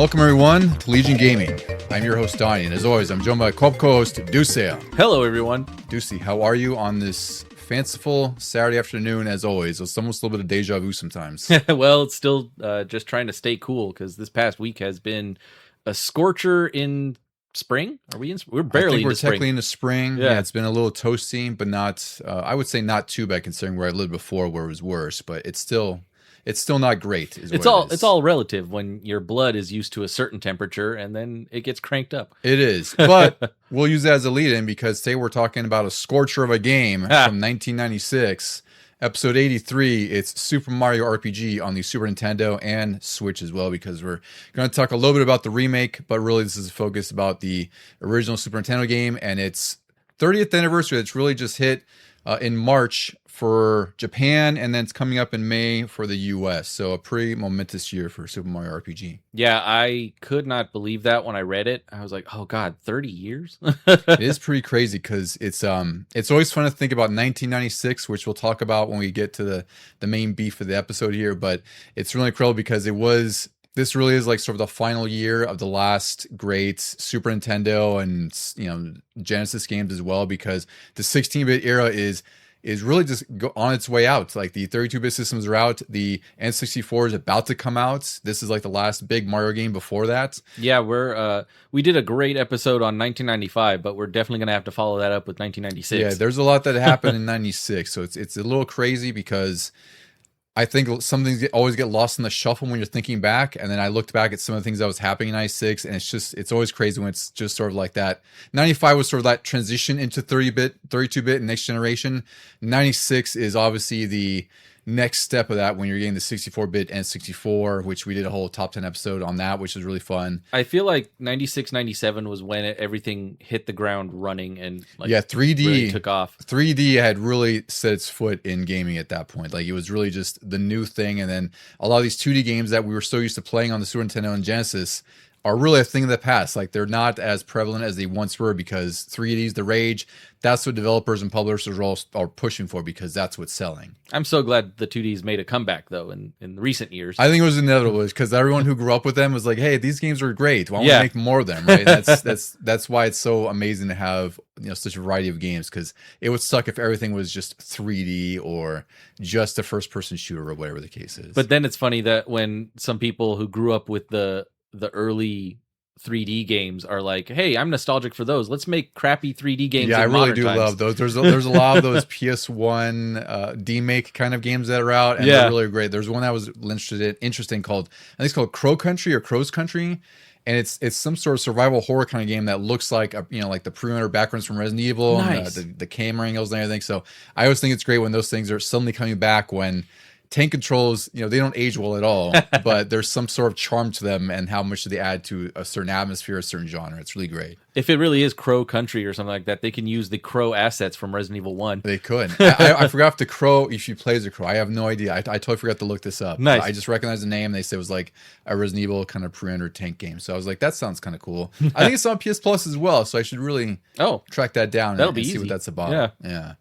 Welcome everyone to Legion Gaming. I'm your host Donnie, and as always, I'm joined by co-host Deucy. Hello everyone. Deucy, how are you on this fanciful Saturday afternoon? As always, it's almost a little bit of deja vu sometimes. Well, it's still just trying to stay cool because this past week has been a scorcher in spring. Are we in? We're barely. I think we're technically in the spring. Yeah, it's been a little toasty, but not. I would say not too bad considering where I lived before, where it was worse. But it's still not great. It's all relative when your blood is used to a certain temperature and then it gets cranked up. It is, but we'll use that as a lead-in because today we're talking about a scorcher of a game from 1996, episode 83. It's Super Mario RPG on the Super Nintendo and Switch as well, because we're going to talk a little bit about the remake, but really this is focused about the original Super Nintendo game and its 30th anniversary that's really just hit in March for Japan, and then it's coming up in May for the US. So a pretty momentous year for Super Mario RPG. Yeah, I could not believe that when I read it. I was like, oh God, 30 years? It is pretty crazy because it's always fun to think about 1996, which we'll talk about when we get to the main beef of the episode here. But it's really incredible because this really is like sort of the final year of the last great Super Nintendo and Genesis games as well, because the 16-bit era is really just on its way out. Like the 32-bit systems are out, the N64 is about to come out. This is like the last big Mario game before that. Yeah, we did a great episode on 1995, but we're definitely gonna have to follow that up with 1996. Yeah, there's a lot that happened in 96, so it's a little crazy because I think some things always get lost in the shuffle when you're thinking back. And then I looked back at some of the things that was happening in 96, and it's always crazy when it's just sort of like that. 95 was sort of that transition into 30-bit, 32-bit, and next generation. 96 is obviously the next step of that when you're getting the 64-bit N64, which we did a whole top 10 episode on that, which was really fun. I feel like 96, 97 was when everything hit the ground running and 3D really took off. 3D had really set its foot in gaming at that point. Like it was really just the new thing. And then a lot of these 2D games that we were so used to playing on the Super Nintendo and Genesis are really a thing of the past. Like they're not as prevalent as they once were because 3D is the rage. That's what developers and publishers are pushing for because that's what's selling. I'm so glad the 2Ds made a comeback though in recent years. I think it was inevitable because everyone who grew up with them was like, "Hey, these games are great. Why don't we make more of them?" Right? That's why it's so amazing to have such a variety of games, because it would suck if everything was just 3D or just a first-person shooter or whatever the case is. But then it's funny that when some people who grew up with the early 3D games are like, hey, I'm nostalgic for those. Let's make crappy 3D games. Yeah, I really do love those. There's a lot of those PS1 D-make kind of games that are out, and they're really great. There's one that was interesting called, I think it's called Crow Country or Crow's Country, and it's some sort of survival horror kind of game that looks like like the pre-rendered backgrounds from Resident Evil, nice. And the camera angles and everything. So I always think it's great when those things are suddenly coming back, when tank controls, they don't age well at all, but there's some sort of charm to them, and how much do they add to a certain atmosphere, a certain genre. It's really great. If it really is Crow Country or something like that, they can use the Crow assets from Resident Evil 1. They could. I forgot if the Crow, if she plays a Crow. I have no idea. I totally forgot to look this up. Nice. I just recognized the name. They said it was like a Resident Evil kind of pre-rendered tank game. So I was like, that sounds kind of cool. I think it's on PS Plus as well, so I should really track that down and see what that's about. Yeah.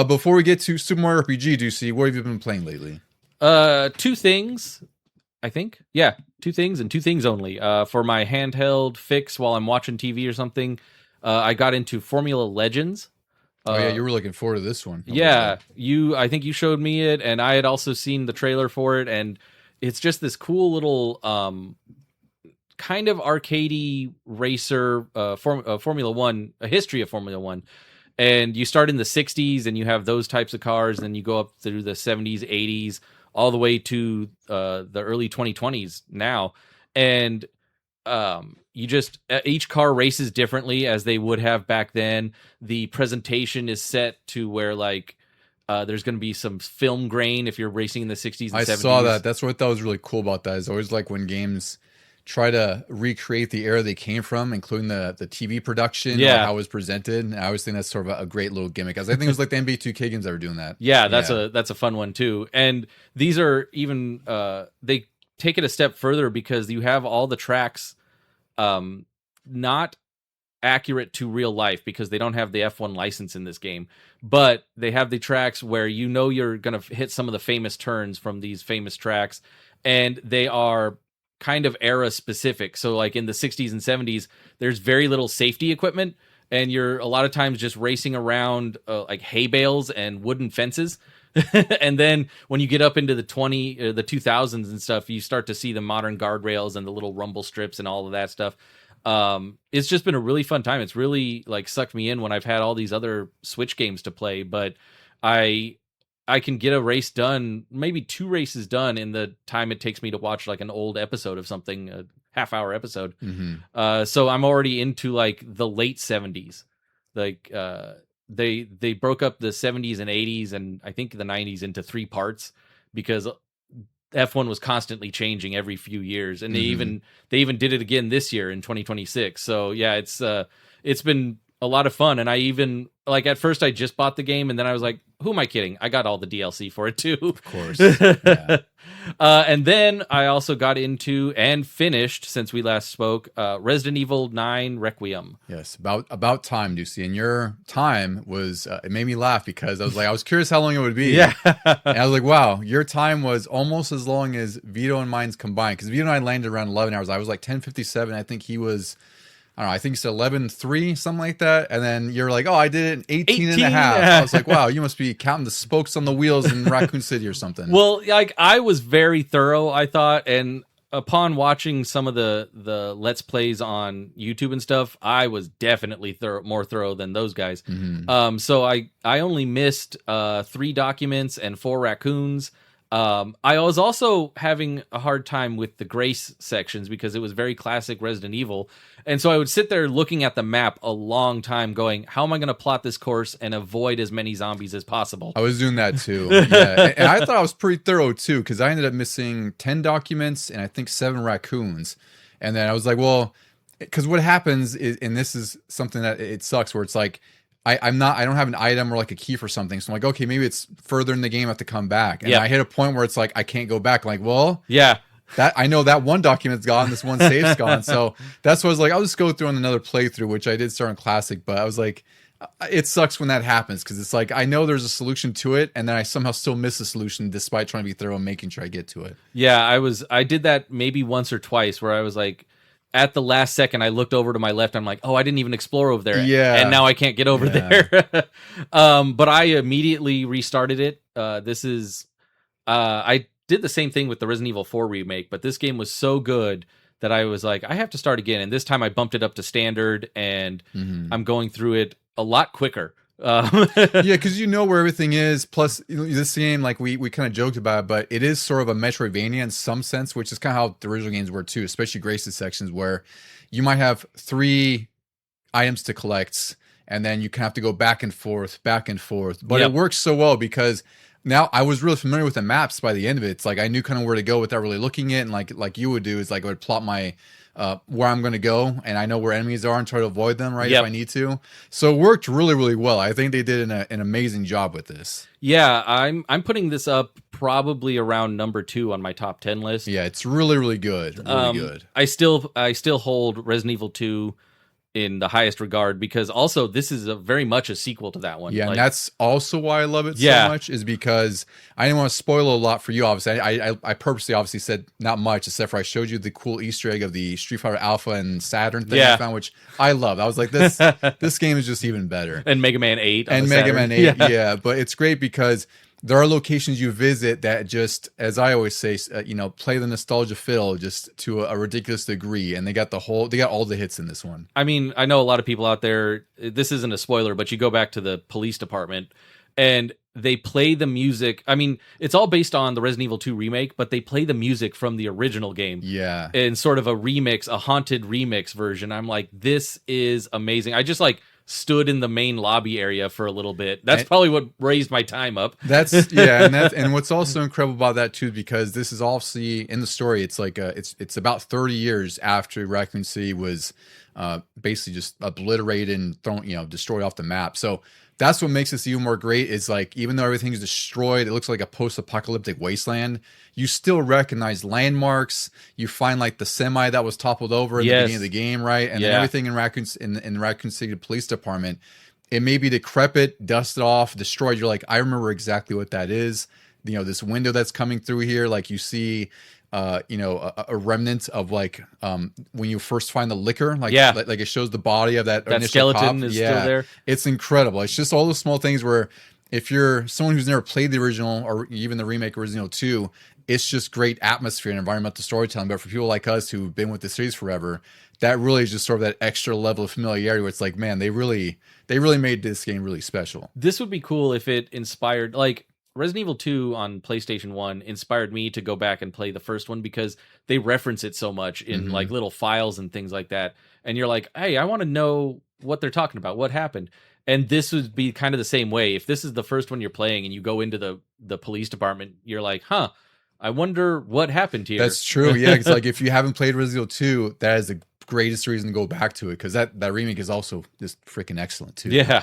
Before we get to Super Mario RPG, Deucy, what have you been playing lately? Two things, I think. Yeah, two things and two things only. For my handheld fix while I'm watching TV or something, I got into Formula Legends. You were looking forward to this one. I think you showed me it, and I had also seen the trailer for it, and it's just this cool little kind of arcadey racer Formula One, a history of Formula One. And you start in the 60s, and you have those types of cars, and then you go up through the 70s, 80s, all the way to the early 2020s now. And each car races differently as they would have back then. The presentation is set to where there's going to be some film grain if you're racing in the 60s and 70s. I saw that. That's what I thought was really cool about that. Is always like when games try to recreate the era they came from, including the TV production, or how it was presented. And I always think that's sort of a great little gimmick. I think it was like the NBA 2K games that were doing that. Yeah, that's a fun one too. And these are even they take it a step further because you have all the tracks not accurate to real life because they don't have the F1 license in this game, but they have the tracks where you're going to hit some of the famous turns from these famous tracks, and they are kind of era specific. So like in the 60s and 70s, there's very little safety equipment, and you're a lot of times just racing around like hay bales and wooden fences. And then when you get up into the 2000s and stuff, you start to see the modern guardrails and the little rumble strips and all of that stuff. It's just been a really fun time. It's really like sucked me in when I've had all these other Switch games to play, but I can get a race done, maybe 2 races done in the time it takes me to watch like an old episode of something, a half-hour episode. So I'm already into like the late 70s. Like they broke up the 70s and 80s and I think the 90s into 3 parts because F1 was constantly changing every few years, and they even did it again this year in 2026. So yeah, it's been a lot of fun. And I even like at first I just bought the game, and then I was like, who am I kidding? I got all the DLC for it too. Of course. Yeah. And then I also got into and finished, since we last spoke, Resident Evil 9 Requiem. Yes, about time, Deucy. And your time was it made me laugh because I was curious how long it would be. Yeah. And I was like, wow, your time was almost as long as Vito and mine's combined, because Vito and I landed around 11 hours. I was like 10:57. I think he was, I don't know, I think it's 11:03, something like that. And then you're like, oh, I did it in 18 and a half. I was like, wow, you must be counting the spokes on the wheels in Raccoon City or something. Well, like I was very thorough, I thought. And upon watching some of the Let's Plays on YouTube and stuff, I was definitely more thorough than those guys. So I only missed 3 documents and 4 raccoons. I was also having a hard time with the Grace sections because it was very classic Resident Evil. And so I would sit there looking at the map a long time going, how am I going to plot this course and avoid as many zombies as possible? I was doing that too. Yeah. And I thought I was pretty thorough too, because I ended up missing 10 documents and I think 7 raccoons. And then I was like, well, because what happens is, and this is something that it sucks, where it's like, I don't have an item or like a key for something. So I'm like, okay, maybe it's further in the game, I have to come back. And I hit a point where it's like, I can't go back. I'm like, well, yeah, that I know that one document's gone, this one save's gone. So that's what I was like, I'll just go through on another playthrough, which I did start in Classic, but I was like, it sucks when that happens, because it's like, I know there's a solution to it, and then I somehow still miss the solution despite trying to be thorough and making sure I get to it. Yeah, I did that maybe once or twice where I was like, at the last second, I looked over to my left. I'm like, oh, I didn't even explore over there. Yeah. And now I can't get over there. But I immediately restarted it. I did the same thing with the Resident Evil 4 remake, but this game was so good that I was like, I have to start again. And this time I bumped it up to standard, and I'm going through it a lot quicker. Yeah, because you know where everything is. Plus, this game, like we kind of joked about it, but it is sort of a Metroidvania in some sense, which is kind of how the original games were too, especially Grace's sections, where you might have 3 items to collect, and then you kind of have to go back and forth. But it works so well because now I was really familiar with the maps by the end of it. It's like I knew kind of where to go without really looking at it, and like you would do is like I would plot my where I'm going to go, and I know where enemies are and try to avoid them, right, if I need to. So it worked really, really well. I think they did an amazing job with this. Yeah, I'm putting this up probably around number 2 on my top 10 list. Yeah, it's really, really good. Really good. I still hold Resident Evil 2 in the highest regard, because also this is very much a sequel to that one. Yeah, and that's also why I love it so much, is because I didn't want to spoil a lot for you, obviously. I purposely obviously said not much, except for I showed you the cool Easter egg of the Street Fighter Alpha and Saturn thing I found, which I love. I was like, this game is just even better. And Mega Man 8 and Mega Man 8, yeah. But it's great because there are locations you visit that just, as I always say, play the nostalgia fill just to a ridiculous degree, and they got all the hits in this one. I mean, I know a lot of people out there, this isn't a spoiler, but you go back to the police department and they play the music. I mean, it's all based on the Resident Evil 2 remake, but they play the music from the original game. Yeah. In sort of a remix, a haunted remix version. I'm like, this is amazing. I just stood in the main lobby area for a little bit. That's probably what raised my time up. And what's also incredible about that too, because this is obviously in the story, it's like it's about 30 years after Raccoon City was basically just obliterated and thrown, destroyed off the map. So that's what makes this even more great, is like, even though everything's destroyed, it looks like a post-apocalyptic wasteland, you still recognize landmarks. You find like the semi that was toppled over in the beginning of the game, right? And then everything in Raccoon City Police Department, it may be decrepit, dusted off, destroyed. You're like, I remember exactly what that is. This window that's coming through here, like you see a remnant of like when you first find the liquor, like like it shows the body of that initial skeleton cop. is still there. It's incredible. It's just all those small things where if you're someone who's never played the original or even the remake Resident Evil 2, it's just great atmosphere and environmental storytelling. But for people like us who've been with the series forever, that really is just sort of that extra level of familiarity where it's like, man, they really made this game really special. This would be cool if it inspired, like Resident Evil 2 on PlayStation 1 inspired me to go back and play the first one because they reference it so much in like little files and things like that. And you're like, hey, I want to know what they're talking about, what happened. And this would be kind of the same way. If this is the first one you're playing and you go into the police department, you're like, huh, I wonder what happened here. That's true. Yeah, it's like if you haven't played Resident Evil 2, that is the greatest reason to go back to it because that remake is also just freaking excellent too. Yeah.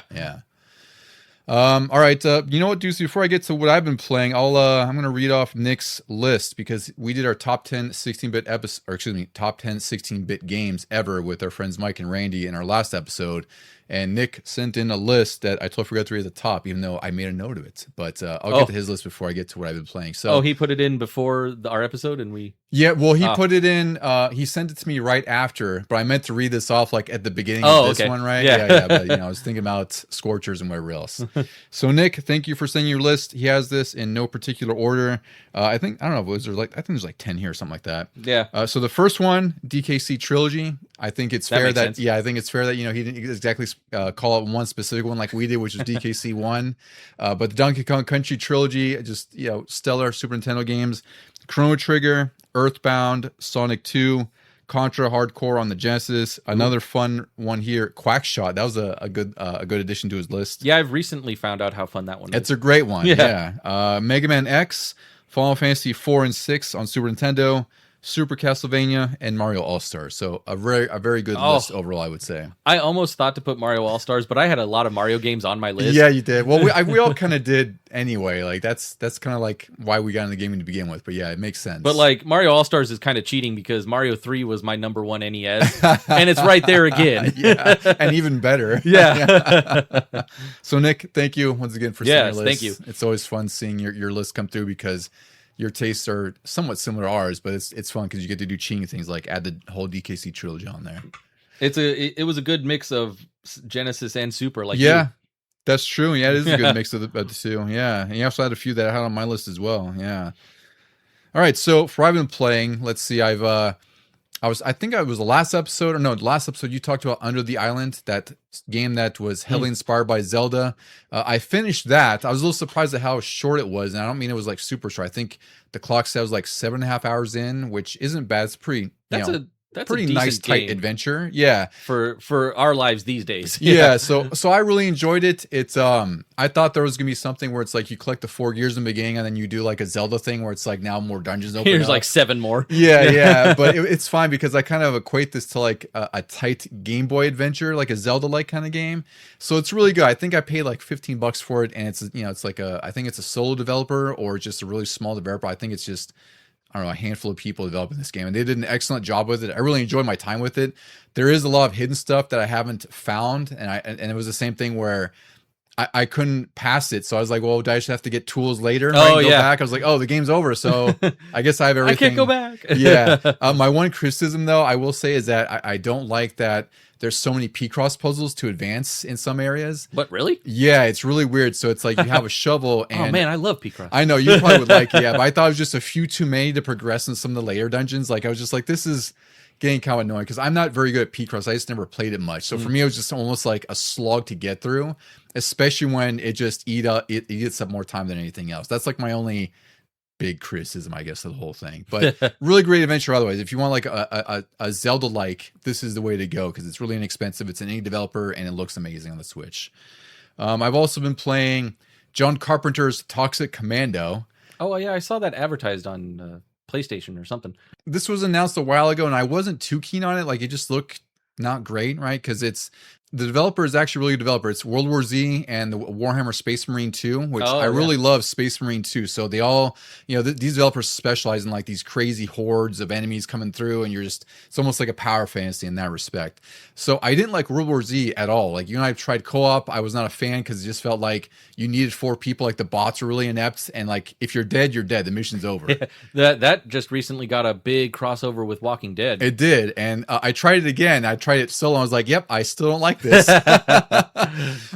All right. You know what, Deuce? Before I get to what I've been playing, I'm gonna read off Nick's list because we did our top 10 16-bit episode, or excuse me, top 10 16-bit games ever with our friends Mike and Randy in our last episode. And Nick sent in a list that I totally forgot to read at the top, even though I made a note of it. But I'll get to his list before I get to what I've been playing. So, he put it in before our episode, and we. Yeah, well, he put it in. He sent it to me right after, but I meant to read this off like at the beginning of this one, right? Yeah. But I was thinking about Scorchers and whatever else. So, Nick, thank you for sending your list. He has this in no particular order. I think there's like 10 here or something like that. Yeah. So the first one, DKC Trilogy. I think it's fair that I think it's fair that he didn't exactly call out one specific one like we did, which is DKC 1. But the Donkey Kong Country Trilogy, just stellar Super Nintendo games. Chrono Trigger, Earthbound, Sonic 2, Contra Hardcore on the Genesis. Another fun one here, Quackshot. That was a good addition to his list. Yeah, I've recently found out how fun that one is. It's a great one. Yeah. Mega Man X, Final Fantasy 4 and 6 on Super Nintendo, Super Castlevania, and Mario All-Stars. So a very good list overall, I would say. I almost thought to put Mario All-Stars, but I had a lot of Mario games on my list. Yeah, you did. Well, we all kind of did anyway. Like that's kind of like why we got into gaming to begin with. But yeah, it makes sense. But like Mario All-Stars is kind of cheating because Mario 3 was my number one NES, and it's right there again. Yeah, and even better. Yeah. So Nick, thank you once again for sending your list. Thank you. It's always fun seeing your list come through because your tastes are somewhat similar to ours, but it's fun because you get to do cheating things like add the whole DKC trilogy on there. It was a good mix of Genesis and Super. Like that's true. Yeah, it is a good mix of the two. Yeah, and you also had a few that I had on my list as well. Yeah. All right, so for I've been playing, let's see. I think it was the last episode, you talked about Under the Island, that game that was heavily inspired by Zelda. I finished that. I was a little surprised at how short it was, and I don't mean it was like super short. I think the clock said I was like 7.5 hours in, which isn't bad. It's pretty. That's pretty a nice, tight adventure. Yeah, for our lives these days. Yeah. So I really enjoyed it. It's I thought there was gonna be something where it's like you collect the 4 gears in the beginning and then you do like a Zelda thing where it's like now more dungeons open. Here's like 7 more. Yeah. But it's fine because I kind of equate this to like a tight Game Boy adventure, like a Zelda like kind of game. So it's really good. I think I paid like $15 for it, and it's it's like I think it's a solo developer or just a really small developer. I think it's just, I don't know, a handful of people developing this game, and they did an excellent job with it. I really enjoyed my time with it. There is a lot of hidden stuff that I haven't found, and it was the same thing where I couldn't pass it. So I was like, well, do I just have to get tools later? Go back. I was like, oh, the game's over. So I guess I have everything. I can't go back. Yeah. My one criticism, though, I will say is that I don't like that there's so many P-cross puzzles to advance in some areas. But really? Yeah, it's really weird. So it's like you have a shovel and... Oh, man, I love P-cross. I know, you probably would like it, yeah. But I thought it was just a few too many to progress in some of the later dungeons. Like, I was just like, this is getting kind of annoying because I'm not very good at P-cross. I just never played it much. So for me, it was just almost like a slog to get through, especially when it just eats up more time than anything else. That's like my only big criticism, I guess, of the whole thing. But really great adventure otherwise. If you want like a Zelda like, this is the way to go because it's really inexpensive. It's an indie developer and it looks amazing on the Switch. I've also been playing John Carpenter's Toxic Commando. Oh yeah, I saw that advertised on PlayStation or something. This was announced a while ago and I wasn't too keen on it. Like, it just looked not great, right? Because it's the developer is actually a really good developer. It's World War Z and the Warhammer Space Marine 2, which Oh, I yeah. really love Space Marine 2. So they all, these developers specialize in like these crazy hordes of enemies coming through, and it's almost like a power fantasy in that respect. So I didn't like World War Z at all. Like you and I tried co-op. I was not a fan because it just felt like you needed 4 people. Like the bots were really inept, and like if you're dead, you're dead. The mission's over. That just recently got a big crossover with Walking Dead. It did, and I tried it again. I tried it solo. I was like, "Yep, I still don't like this."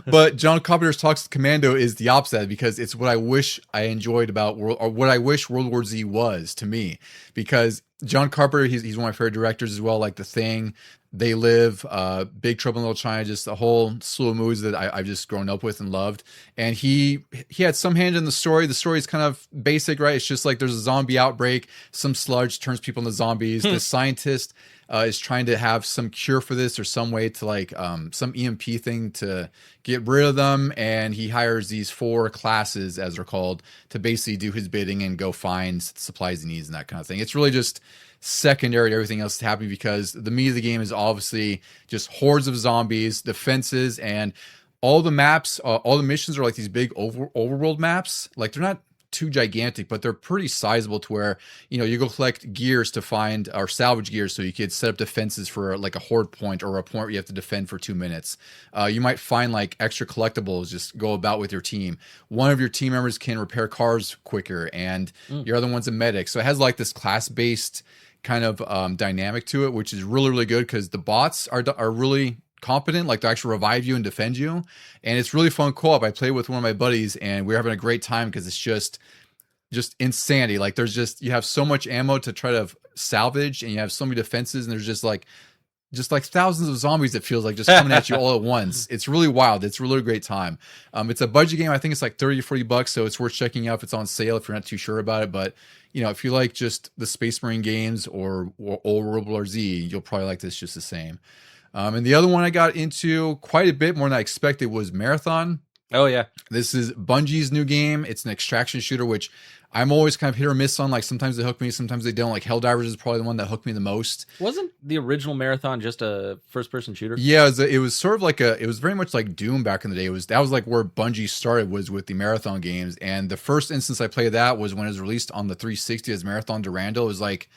But John Carpenter's Toxic Commando is the opposite, because it's what I wish I enjoyed about what I wish World War Z was to me. Because John Carpenter, he's one of my favorite directors as well, like The Thing, They Live, Big Trouble in Little China, just a whole slew of movies that I've just grown up with and loved. And he had some hand in the story. The story is kind of basic, right? It's just like there's a zombie outbreak, some sludge turns people into zombies. The scientist is trying to have some cure for this, or some way to like some EMP thing to get rid of them. And he hires these 4 classes, as they're called, to basically do his bidding and go find supplies he needs and that kind of thing. It's really just secondary to everything else that's happening, because the meat of the game is obviously just hordes of zombies, defenses, and all the maps, all the missions are like these big overworld maps. Like they're not too gigantic, but they're pretty sizable to where, you go collect gears to find, or salvage gears, so you could set up defenses for like a horde point, or a point where you have to defend for 2 minutes. You might find like extra collectibles, just go about with your team. One of your team members can repair cars quicker, and your other one's a medic. So it has like this class-based kind of dynamic to it, which is really, really good, because the bots are really competent. Like they actually revive you and defend you, and it's really fun co-op. I played with one of my buddies, and we were having a great time, because it's just insanity. Like you have so much ammo to try to salvage, and you have so many defenses, and there's just like thousands of zombies, it feels like, just coming at you all at once. It's really wild. It's a really great time. It's a budget game. I think it's like $30 or $40, so it's worth checking out if it's on sale, if you're not too sure about it. But if you like just the Space Marine games or World War Z, you'll probably like this just the same. And the other one I got into quite a bit more than I expected was Marathon. Oh, yeah. This is Bungie's new game. It's an extraction shooter, which I'm always kind of hit or miss on. Like sometimes they hook me, sometimes they don't. Like Helldivers is probably the one that hooked me the most. Wasn't the original Marathon just a first-person shooter? Yeah, it was sort of like it was very much like Doom back in the day. That was like where Bungie started, was with the Marathon games. And the first instance I played that was when it was released on the 360 as Marathon Durandal. It was like,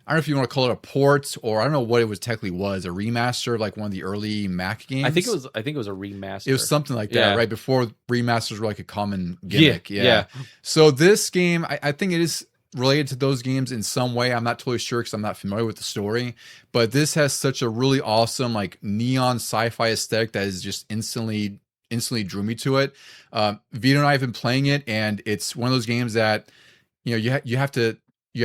I don't know if you want to call it a port, or I don't know what it was technically was, a remaster of like one of the early Mac games. I think it was a remaster. It was something like that, right? Before remasters were like a common gimmick. Yeah. So this game, I think it is related to those games in some way. I'm not totally sure, because I'm not familiar with the story, but this has such a really awesome like neon sci-fi aesthetic that is just instantly drew me to it. Vito and I have been playing it, and it's one of those games that you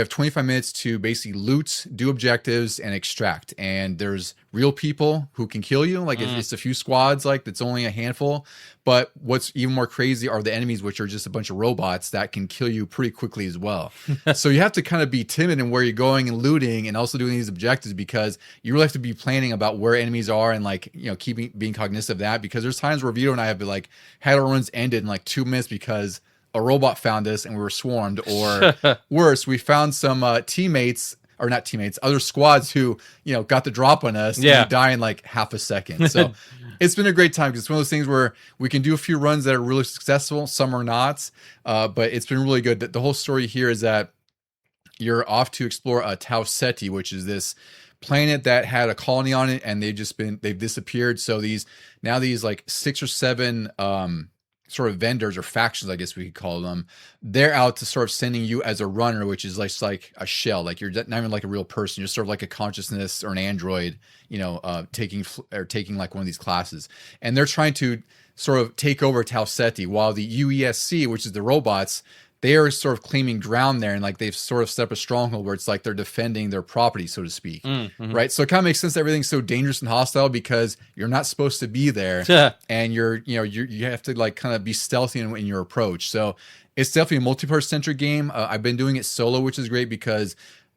have 25 minutes to basically loot, do objectives, and extract. And there's real people who can kill you. Like it's a few squads, like it's only a handful. But what's even more crazy are the enemies, which are just a bunch of robots that can kill you pretty quickly as well. So you have to kind of be timid in where you're going and looting, and also doing these objectives, because you really have to be planning about where enemies are, and like, being cognizant of that. Because there's times where Vito and I have been like, had our runs ended in like 2 minutes because a robot found us and we were swarmed, or worse, we found some other squads who, got the drop on us. Yeah. And we die in like half a second. So it's been a great time, because it's one of those things where we can do a few runs that are really successful, some are not, but it's been really good. The whole story here is that you're off to explore Tau Ceti, which is this planet that had a colony on it, and they've disappeared. So these like 6 or 7 sort of vendors, or factions, I guess we could call them, they're out to sort of sending you as a runner, which is like a shell. Like you're not even like a real person. You're sort of like a consciousness or an android, taking like one of these classes. And they're trying to sort of take over Tau Ceti, while the UESC, which is the robots, they are sort of claiming ground there, and like they've sort of set up a stronghold where it's like they're defending their property, so to speak. Right? So it kind of makes sense that everything's so dangerous and hostile, because you're not supposed to be there, and you have to like kind of be stealthy in your approach. So it's definitely a multiplayer centric game. I've been doing it solo, which is great, because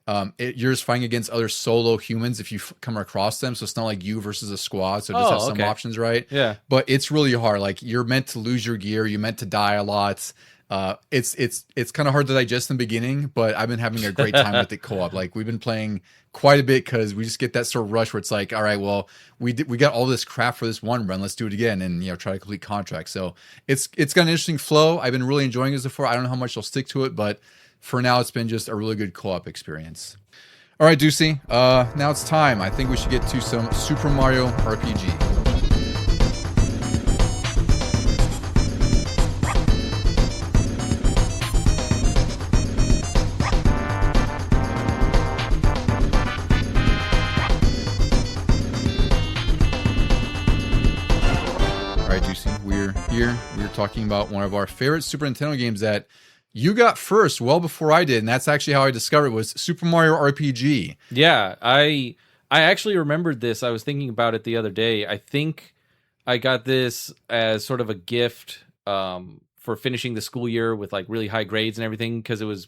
you're just fighting against other solo humans if you come across them. So it's not like you versus a squad. So it does have some options, right? Yeah. But it's really hard. Like you're meant to lose your gear. You're meant to die a lot. It's kind of hard to digest in the beginning, but I've been having a great time with the co-op. Like we've been playing quite a bit because we just get that sort of rush where it's like, all right, well, we got all this crap for this one run. Let's do it again and try to complete contracts. So it's got an interesting flow. I've been really enjoying it so far. I don't know how much I'll stick to it, but for now, it's been just a really good co-op experience. All right, Deucy, now it's time. I think we should get to some Super Mario RPG. We're here. We're talking about one of our favorite Super Nintendo games that you got first, well before I did, and that's actually how I discovered it, was Super Mario RPG. Yeah, I actually remembered this. I was thinking about it the other day. I think I got this as sort of a gift for finishing the school year with like really high grades and everything, because it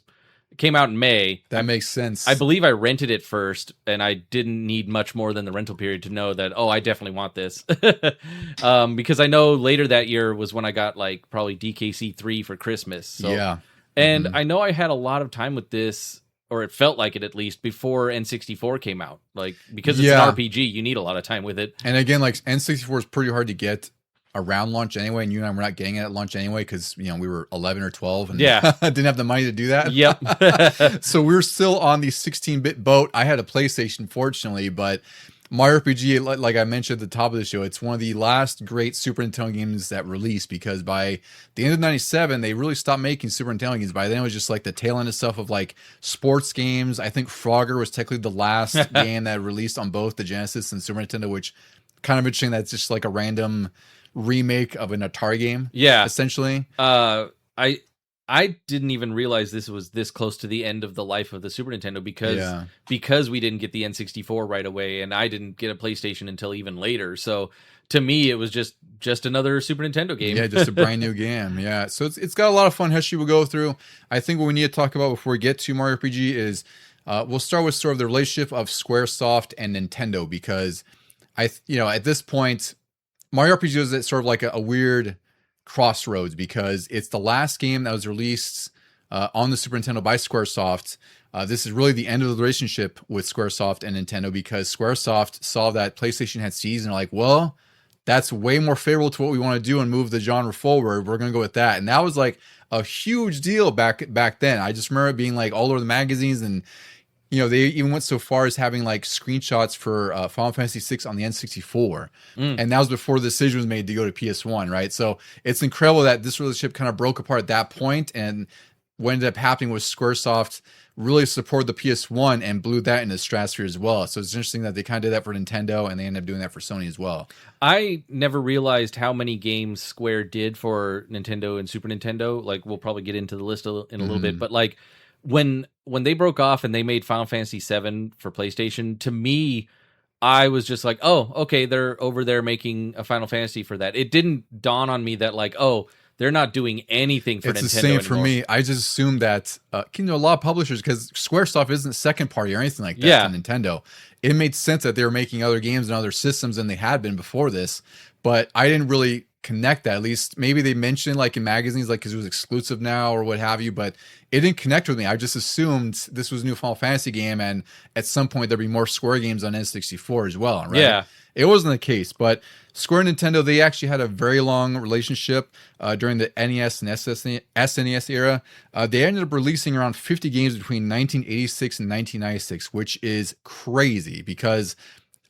came out in May. That makes sense. I believe I rented it first, and I didn't need much more than the rental period to know that, I definitely want this. Because I know later that year was when I got like probably DKC 3 for Christmas. So. Yeah. And I know I had a lot of time with this, or it felt like it at least, before N64 came out. Like, because it's an RPG, you need a lot of time with it. And again, like N64 is pretty hard to get around launch anyway, and you and I were not getting it at launch anyway because we were 11 or 12 and didn't have the money to do that. Yep. So we were still on the 16-bit boat. I had a PlayStation, fortunately, but Mario RPG, like I mentioned at the top of the show, it's one of the last great Super Nintendo games that released, because by the end of 97, they really stopped making Super Nintendo games. By then, it was just like the tail end of stuff of like sports games. I think Frogger was technically the last game that released on both the Genesis and Super Nintendo, which kind of interesting. That's just like a random remake of an Atari game. Yeah. Essentially. I didn't even realize this was this close to the end of the life of the Super Nintendo because we didn't get the N64 right away, and I didn't get a PlayStation until even later. So to me, it was just another Super Nintendo game. Yeah, just a brand new game. Yeah, so it's got a lot of fun history we'll go through. I think what we need to talk about before we get to Mario RPG is we'll start with sort of the relationship of Squaresoft and Nintendo, because at this point, Mario RPG is at sort of like a weird crossroads, because it's the last game that was released on the Super Nintendo by Squaresoft. This is really the end of the relationship with Squaresoft and Nintendo, because Squaresoft saw that PlayStation had seized and are like, well, that's way more favorable to what we want to do and move the genre forward. We're going to go with that. And that was like a huge deal back then. I just remember it being like all over the magazines, and they even went so far as having like screenshots for Final Fantasy VI on the N64. And that was before the decision was made to go to PS1, right? So it's incredible that this relationship kind of broke apart at that point, and what ended up happening was Squaresoft really supported the PS1 and blew that into the stratosphere as well. So it's interesting that they kind of did that for Nintendo, and they ended up doing that for Sony as well. I never realized how many games Square did for Nintendo and Super Nintendo. Like, we'll probably get into the list in a little bit, but like when they broke off and they made Final Fantasy VII for PlayStation, to me, I was just like, oh, okay, they're over there making a Final Fantasy for that. It didn't dawn on me that like, oh, they're not doing anything for Nintendo anymore. It's the same for me. I just assumed that, a lot of publishers, because Squaresoft isn't second party or anything like that to Nintendo. It made sense that they were making other games and other systems than they had been before this, but I didn't really connect that. At least maybe they mentioned like in magazines, like because it was exclusive now or what have you, but it didn't connect with me. I just assumed this was a new Final Fantasy game, and at some point there'd be more Square games on N64 as well, right? Yeah. It wasn't the case, but Square and Nintendo, they actually had a very long relationship during the NES and SNES era. They ended up releasing around 50 games between 1986 and 1996, which is crazy, because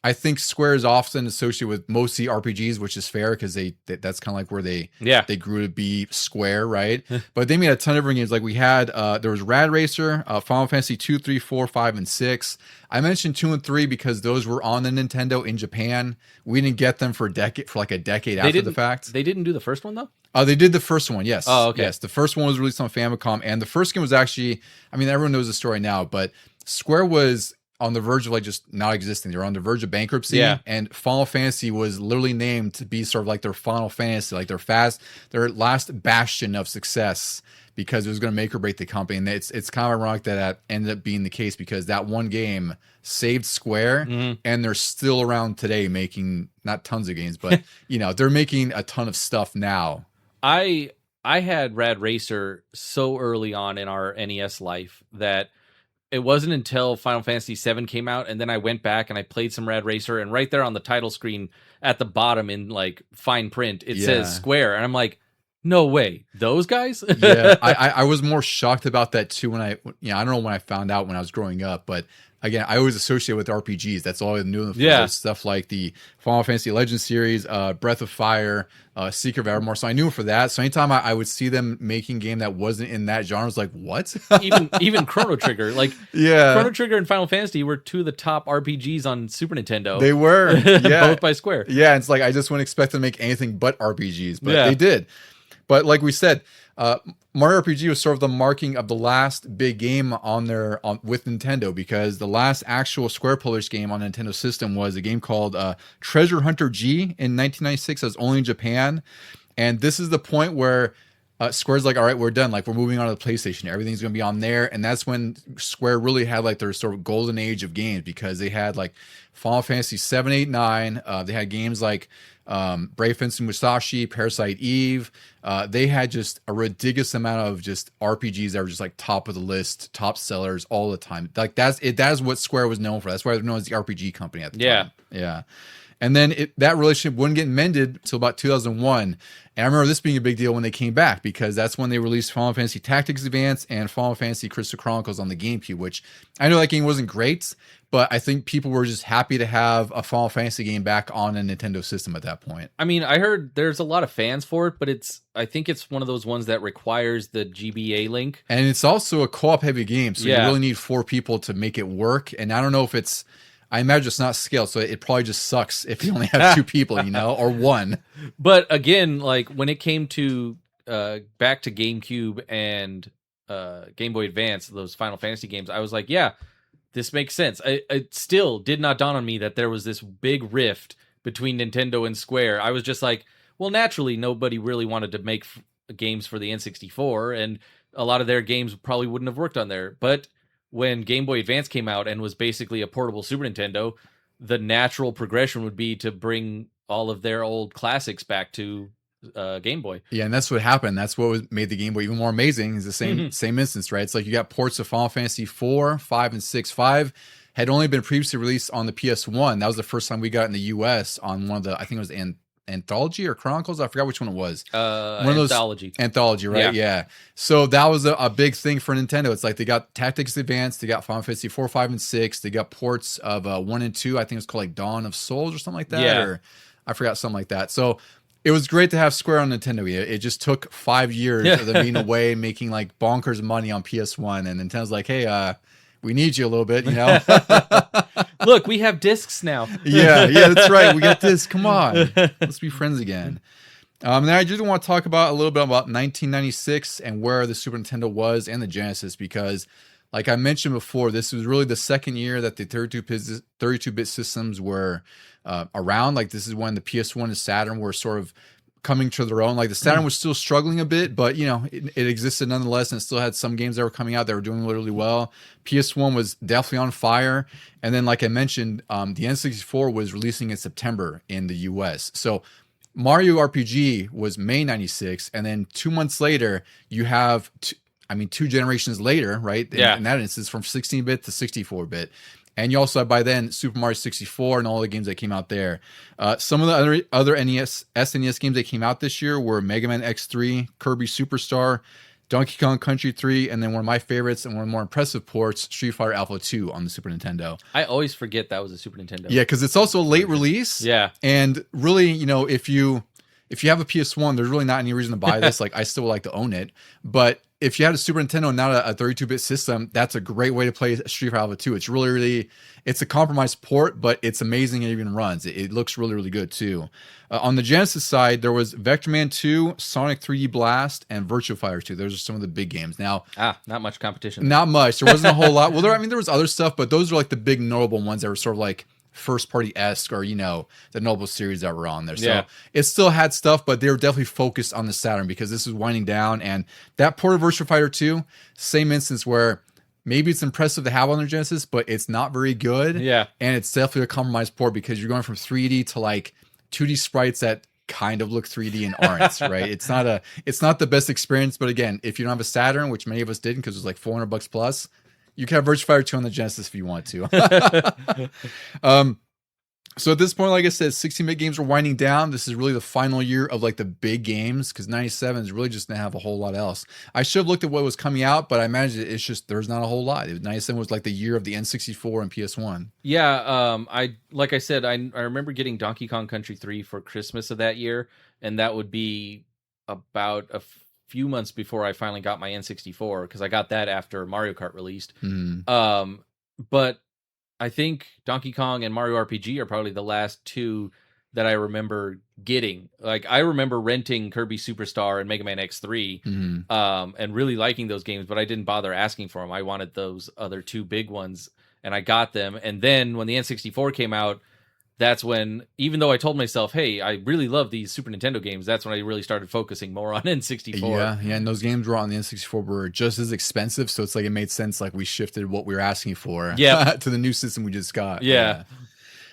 I think Square is often associated with mostly RPGs, which is fair, because that's kind of like where they grew to be Square, right? But they made a ton of different games. Like we had, there was Rad Racer, Final Fantasy 2, 3, 4, 5, and 6. I mentioned 2 and 3 because those were on the Nintendo in Japan. We didn't get them for like a decade after the fact. They didn't do the first one though? They did the first one, yes. Oh, okay. Yes, the first one was released on Famicom, and the first game was actually, I mean, everyone knows the story now, but Square was on the verge of like just not existing. They were on the verge of bankruptcy. Yeah. And Final Fantasy was literally named to be sort of like their Final Fantasy, like their last bastion of success, because it was going to make or break the company. And it's kind of ironic that ended up being the case, because that one game saved Square, and they're still around today making not tons of games, but they're making a ton of stuff now. I had Rad Racer so early on in our NES life that it wasn't until Final Fantasy VII came out, and then I went back and I played some Rad Racer, and right there on the title screen at the bottom in like fine print, it says Square, and I'm like, no way, those guys? Yeah, I was more shocked about that too when I don't know when I found out when I was growing up, but again, I always associate with RPGs. That's all I knew. Stuff like the Final Fantasy Legends series, Breath of Fire, Secret of Evermore. So I knew for that. So anytime I would see them making game that wasn't in that genre, I was like, what? even Chrono Trigger. Like, Chrono Trigger and Final Fantasy were two of the top RPGs on Super Nintendo. They were. Yeah. Both by Square. Yeah, it's like I just wouldn't expect them to make anything but RPGs, but they did. But like we said, Mario RPG was sort of the marking of the last big game with Nintendo, because the last actual Square published game on the Nintendo system was a game called Treasure Hunter G in 1996. It was only in Japan, and this is the point where Square's like, all right, we're done. Like, we're moving on to the PlayStation. Everything's going to be on there, and that's when Square really had like their sort of golden age of games, because they had like Final Fantasy 7, 8, 9. They had games like Brave Fencer Musashi, Parasite Eve. They had just a ridiculous amount of just RPGs that were just like top of the list, top sellers all the time. Like that's what Square was known for. That's why they're known as the RPG company at the time. Yeah. And then that relationship wouldn't get mended until about 2001. And I remember this being a big deal when they came back, because that's when they released Final Fantasy Tactics Advance and Final Fantasy Crystal Chronicles on the GameCube, which I know that game wasn't great, but I think people were just happy to have a Final Fantasy game back on a Nintendo system at that point. I mean, I heard there's a lot of fans for it, but I think it's one of those ones that requires the GBA link. And it's also a co-op heavy game, so you really need 4 people to make it work. And I don't know if I imagine it's not scaled, so it probably just sucks if you only have 2 people, or 1. But again, like when it came to back to GameCube and Game Boy Advance, those Final Fantasy games, I was like, yeah, this makes sense. It still did not dawn on me that there was this big rift between Nintendo and Square. I was just like, well, naturally, nobody really wanted to make games for the N64, and a lot of their games probably wouldn't have worked on there. But when Game Boy Advance came out and was basically a portable Super Nintendo, the natural progression would be to bring all of their old classics back to Game Boy. Yeah, and that's what happened. That's what made the Game Boy even more amazing. Is the same instance, right? It's like you got ports of Final Fantasy 4, 5, and 6. 5 had only been previously released on the PS1. That was the first time we got in the US on one of the, I think it was Anthology or Chronicles. I forgot which one it was. One of those Anthology, right? Yeah. So that was a big thing for Nintendo. It's like they got Tactics Advance, they got Final Fantasy 4, 5, and 6. They got ports of 1 and 2. I think it was called like Dawn of Souls or something like that. Yeah. Or I forgot, something like that. So it was great to have Square on Nintendo. It just took 5 years of them being away, making like bonkers money on PS1, and Nintendo's like, hey, we need you a little bit, Look, we have discs now. yeah, that's right. We got this. Come on, let's be friends again. And then I just want to talk about a little bit about 1996 and where the Super Nintendo was and the Genesis, because, like I mentioned before, this was really the second year that the 32-bit systems were around. Like, this is when the PS1 and Saturn were sort of coming to their own. Like, the Saturn was still struggling a bit, but it existed nonetheless, and it still had some games that were coming out that were doing really well. PS1 was definitely on fire, and then, like I mentioned, the N64 was releasing in September in the US. So Mario RPG was May 96, and then 2 months later, you have 2 generations later, right? In that instance, from 16-bit to 64-bit. And you also have, by then, Super Mario 64 and all the games that came out there. Some of the other SNES games that came out this year were Mega Man X3, Kirby Superstar, Donkey Kong Country 3, and then one of my favorites and one of the more impressive ports, Street Fighter Alpha 2 on the Super Nintendo. I always forget that was a Super Nintendo. Yeah, because it's also a late release. Yeah. And really, if you have a PS1, there's really not any reason to buy this. Like, I still would like to own it. But if you had a Super Nintendo and not a 32-bit system, that's a great way to play Street Fighter Alpha 2. It's really, it's a compromised port, but it's amazing. It even runs. It looks really good too. On the Genesis side, there was Vector Man 2, Sonic 3D Blast, and Virtua Fighter 2. Those are some of the big games. Now, not much competition. Not much. There wasn't a whole lot. Well, there was other stuff, but those are like the big notable ones that were sort of like first party-esque, or the Noble series that were on there. So it still had stuff, but they were definitely focused on the Saturn because this is winding down. And that port of Virtua Fighter 2, same instance where maybe it's impressive to have on their Genesis, but it's not very good. Yeah. And it's definitely a compromised port because you're going from 3D to like 2D sprites that kind of look 3D and aren't, right? It's not the best experience, but again, if you don't have a Saturn, which many of us didn't because it was like $400 plus, you can have Virtua Fighter 2 on the Genesis if you want to. So at this point, like I said, 16-bit games are winding down. This is really the final year of like the big games because 97 is really just going to have a whole lot else. I should have looked at what was coming out, but I imagine it's just there's not a whole lot. 97 was like the year of the N64 and PS1. Yeah, like I said, I remember getting Donkey Kong Country 3 for Christmas of that year, and that would be about a few months before I finally got my N64 because I got that after Mario Kart released. But I think Donkey Kong and Mario RPG are probably the last two that I remember getting. Like I remember renting Kirby Superstar and Mega Man X3 and really liking those games, but I didn't bother asking for them. I wanted those other two big ones and I got them. And then when the N64 came out, that's when, even though I told myself, hey, I really love these Super Nintendo games, that's when I really started focusing more on N64. Yeah, and those games were on the N64 were just as expensive, so it's like it made sense like we shifted what we were asking for to the new system we just got. Yeah.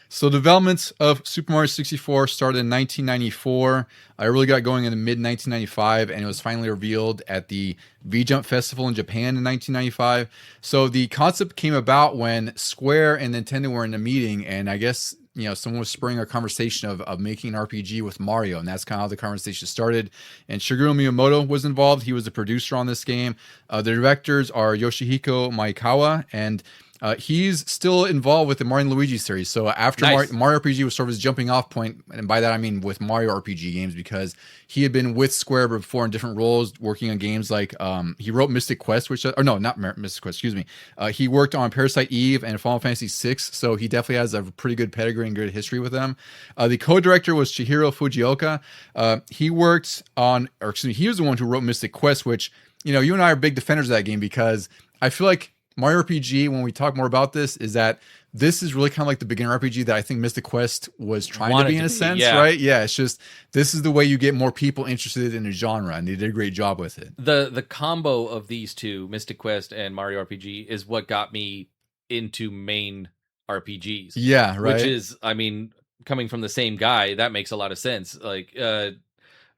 So development of Super Mario 64 started in 1994. I really got going in the mid-1995, and it was finally revealed at the V-Jump Festival in Japan in 1995. So the concept came about when Square and Nintendo were in a meeting, and I guess someone was spurring a conversation of making an RPG with Mario, and that's kind of how the conversation started. And Shigeru Miyamoto was involved. He was the producer on this game. The directors are Yoshihiko Maekawa, and he's still involved with the Mario and Luigi series. So after Mario RPG was sort of his jumping off point, and by that I mean with Mario RPG games, because he had been with Square before in different roles, working on games like he wrote Mystic Quest, Mystic Quest, excuse me. He worked on Parasite Eve and Final Fantasy VI, so he definitely has a pretty good pedigree and good history with them. The co-director was Chihiro Fujioka. He was the one who wrote Mystic Quest, which you and I are big defenders of that game because I feel like Mario RPG, when we talk more about this, is that this is really kind of like the beginner RPG that I think Mystic Quest was trying to be in a sense, right? Yeah, it's just this is the way you get more people interested in a genre, and they did a great job with it. The combo of these two, Mystic Quest and Mario RPG, is what got me into main RPGs. Yeah, right. Which is, I mean, coming from the same guy, that makes a lot of sense. Like,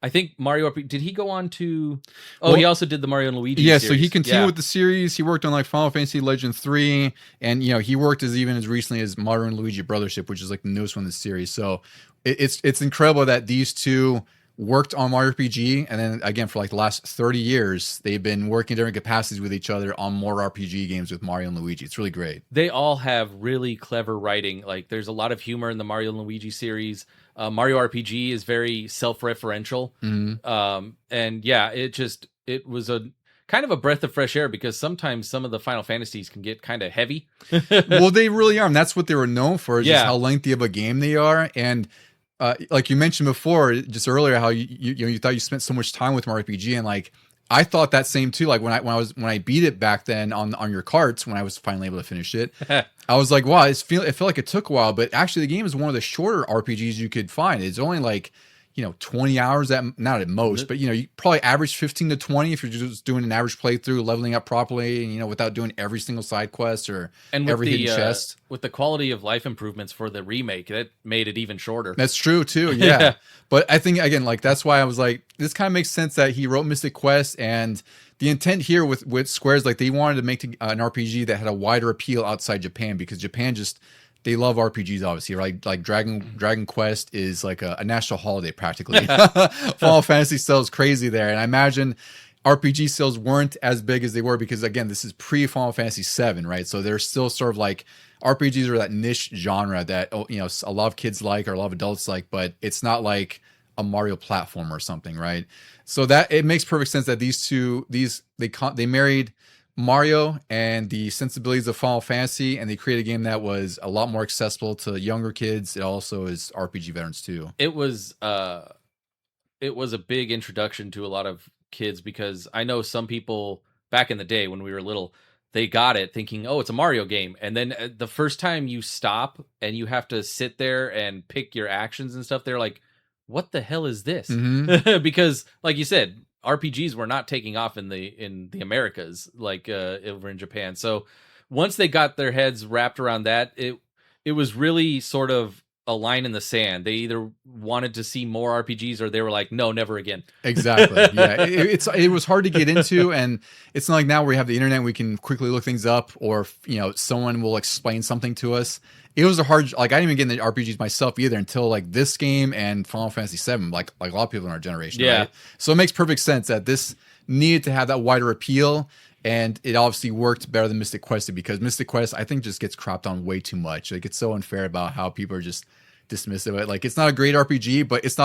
I think Mario RPG, did he go on to... he also did the Mario and Luigi series. So he continued with the series. He worked on like Final Fantasy Legend 3, and he worked even as recently as Mario and Luigi Brothership, which is like the newest one in the series. So it's incredible that these two worked on Mario RPG, and then again for like the last 30 years, they've been working in different capacities with each other on more RPG games with Mario and Luigi. It's really great. They all have really clever writing. Like there's a lot of humor in the Mario and Luigi series. Mario RPG is very self-referential. And yeah, it was a kind of a breath of fresh air because sometimes some of the Final Fantasies can get kind of heavy. Well, they really are. And that's what they were known for, is just how lengthy of a game they are. And like you mentioned before, just earlier, how you thought you spent so much time with Mario RPG, and like I thought that same too. Like when I beat it back then on your carts, when I was finally able to finish it, I was like, wow, it felt like it took a while, but actually the game is one of the shorter RPGs you could find. It's only like 20 hours not at most, but you probably average 15 to 20 if you're just doing an average playthrough, leveling up properly, and without doing every single side quest or every hidden chest. With the quality of life improvements for the remake, that made it even shorter. That's true too, yeah. But I think again, like that's why I was like, this kind of makes sense that he wrote Mystic Quest, and the intent here with Square's like they wanted to make an RPG that had a wider appeal outside Japan, because Japan they love RPGs, obviously, right? Like Dragon Quest is like a national holiday, practically. Final Fantasy sells crazy there. And I imagine RPG sales weren't as big as they were because, again, this is pre-Final Fantasy VII, right? So they're still sort of like, RPGs are that niche genre that, a lot of kids like or a lot of adults like, but it's not like a Mario platform or something, right? So that it makes perfect sense that they married Mario and the sensibilities of Final Fantasy, and they created a game that was a lot more accessible to younger kids. It also is RPG veterans too. It was a big introduction to a lot of kids, because I know some people back in the day when we were little, they got it thinking, oh, it's a Mario game. And then the first time you stop and you have to sit there and pick your actions and stuff, they're like, what the hell is this? Mhm. Because like you said, RPGs were not taking off in the Americas, like over in Japan. So once they got their heads wrapped around that, it was really sort of a line in the sand. They either wanted to see more RPGs or they were like, no, never again. Exactly. Yeah. It was hard to get into, and it's not like now we have the internet, we can quickly look things up, or someone will explain something to us. It was a hard, like I didn't even get into RPGs myself either until like this game and Final Fantasy VII, like a lot of people in our generation. Yeah. Right? So it makes perfect sense that this needed to have that wider appeal. And it obviously worked better than Mystic Quest did, because Mystic Quest, I think, just gets cropped on way too much. Like, it's so unfair about how people are just dismissive of it. Like, it's not a great RPG, but it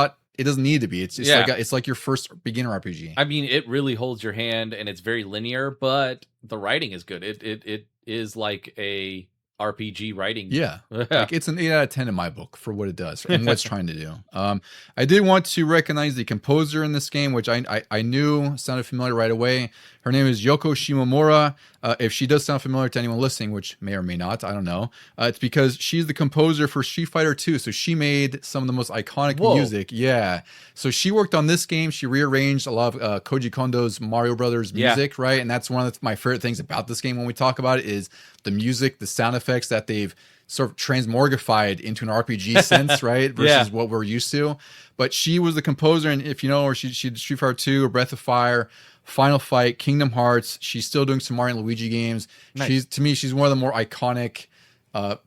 doesn't need to be. It's just it's like your first beginner RPG. I mean, it really holds your hand and it's very linear, but the writing is good. It is like a RPG writing. Yeah. Like, it's an 8 out of 10 in my book for what it does and what it's trying to do. I did want to recognize the composer in this game, which I knew sounded familiar right away. Her name is Yoko Shimomura. If she does sound familiar to anyone listening, which may or may not, I don't know, it's because she's the composer for Street Fighter 2. So she made some of the most iconic music. Yeah. So she worked on this game. She rearranged a lot of Koji Kondo's Mario Brothers music, right? And that's one of my favorite things about this game when we talk about it is the music, the sound effects that they've sort of transmorgified into an RPG sense, right? Versus what we're used to. But she was the composer, and if you know her, she did Street Fighter 2, Breath of Fire, Final Fight, Kingdom Hearts. She's still doing some Mario and Luigi games. Nice. To me, she's one of the more iconic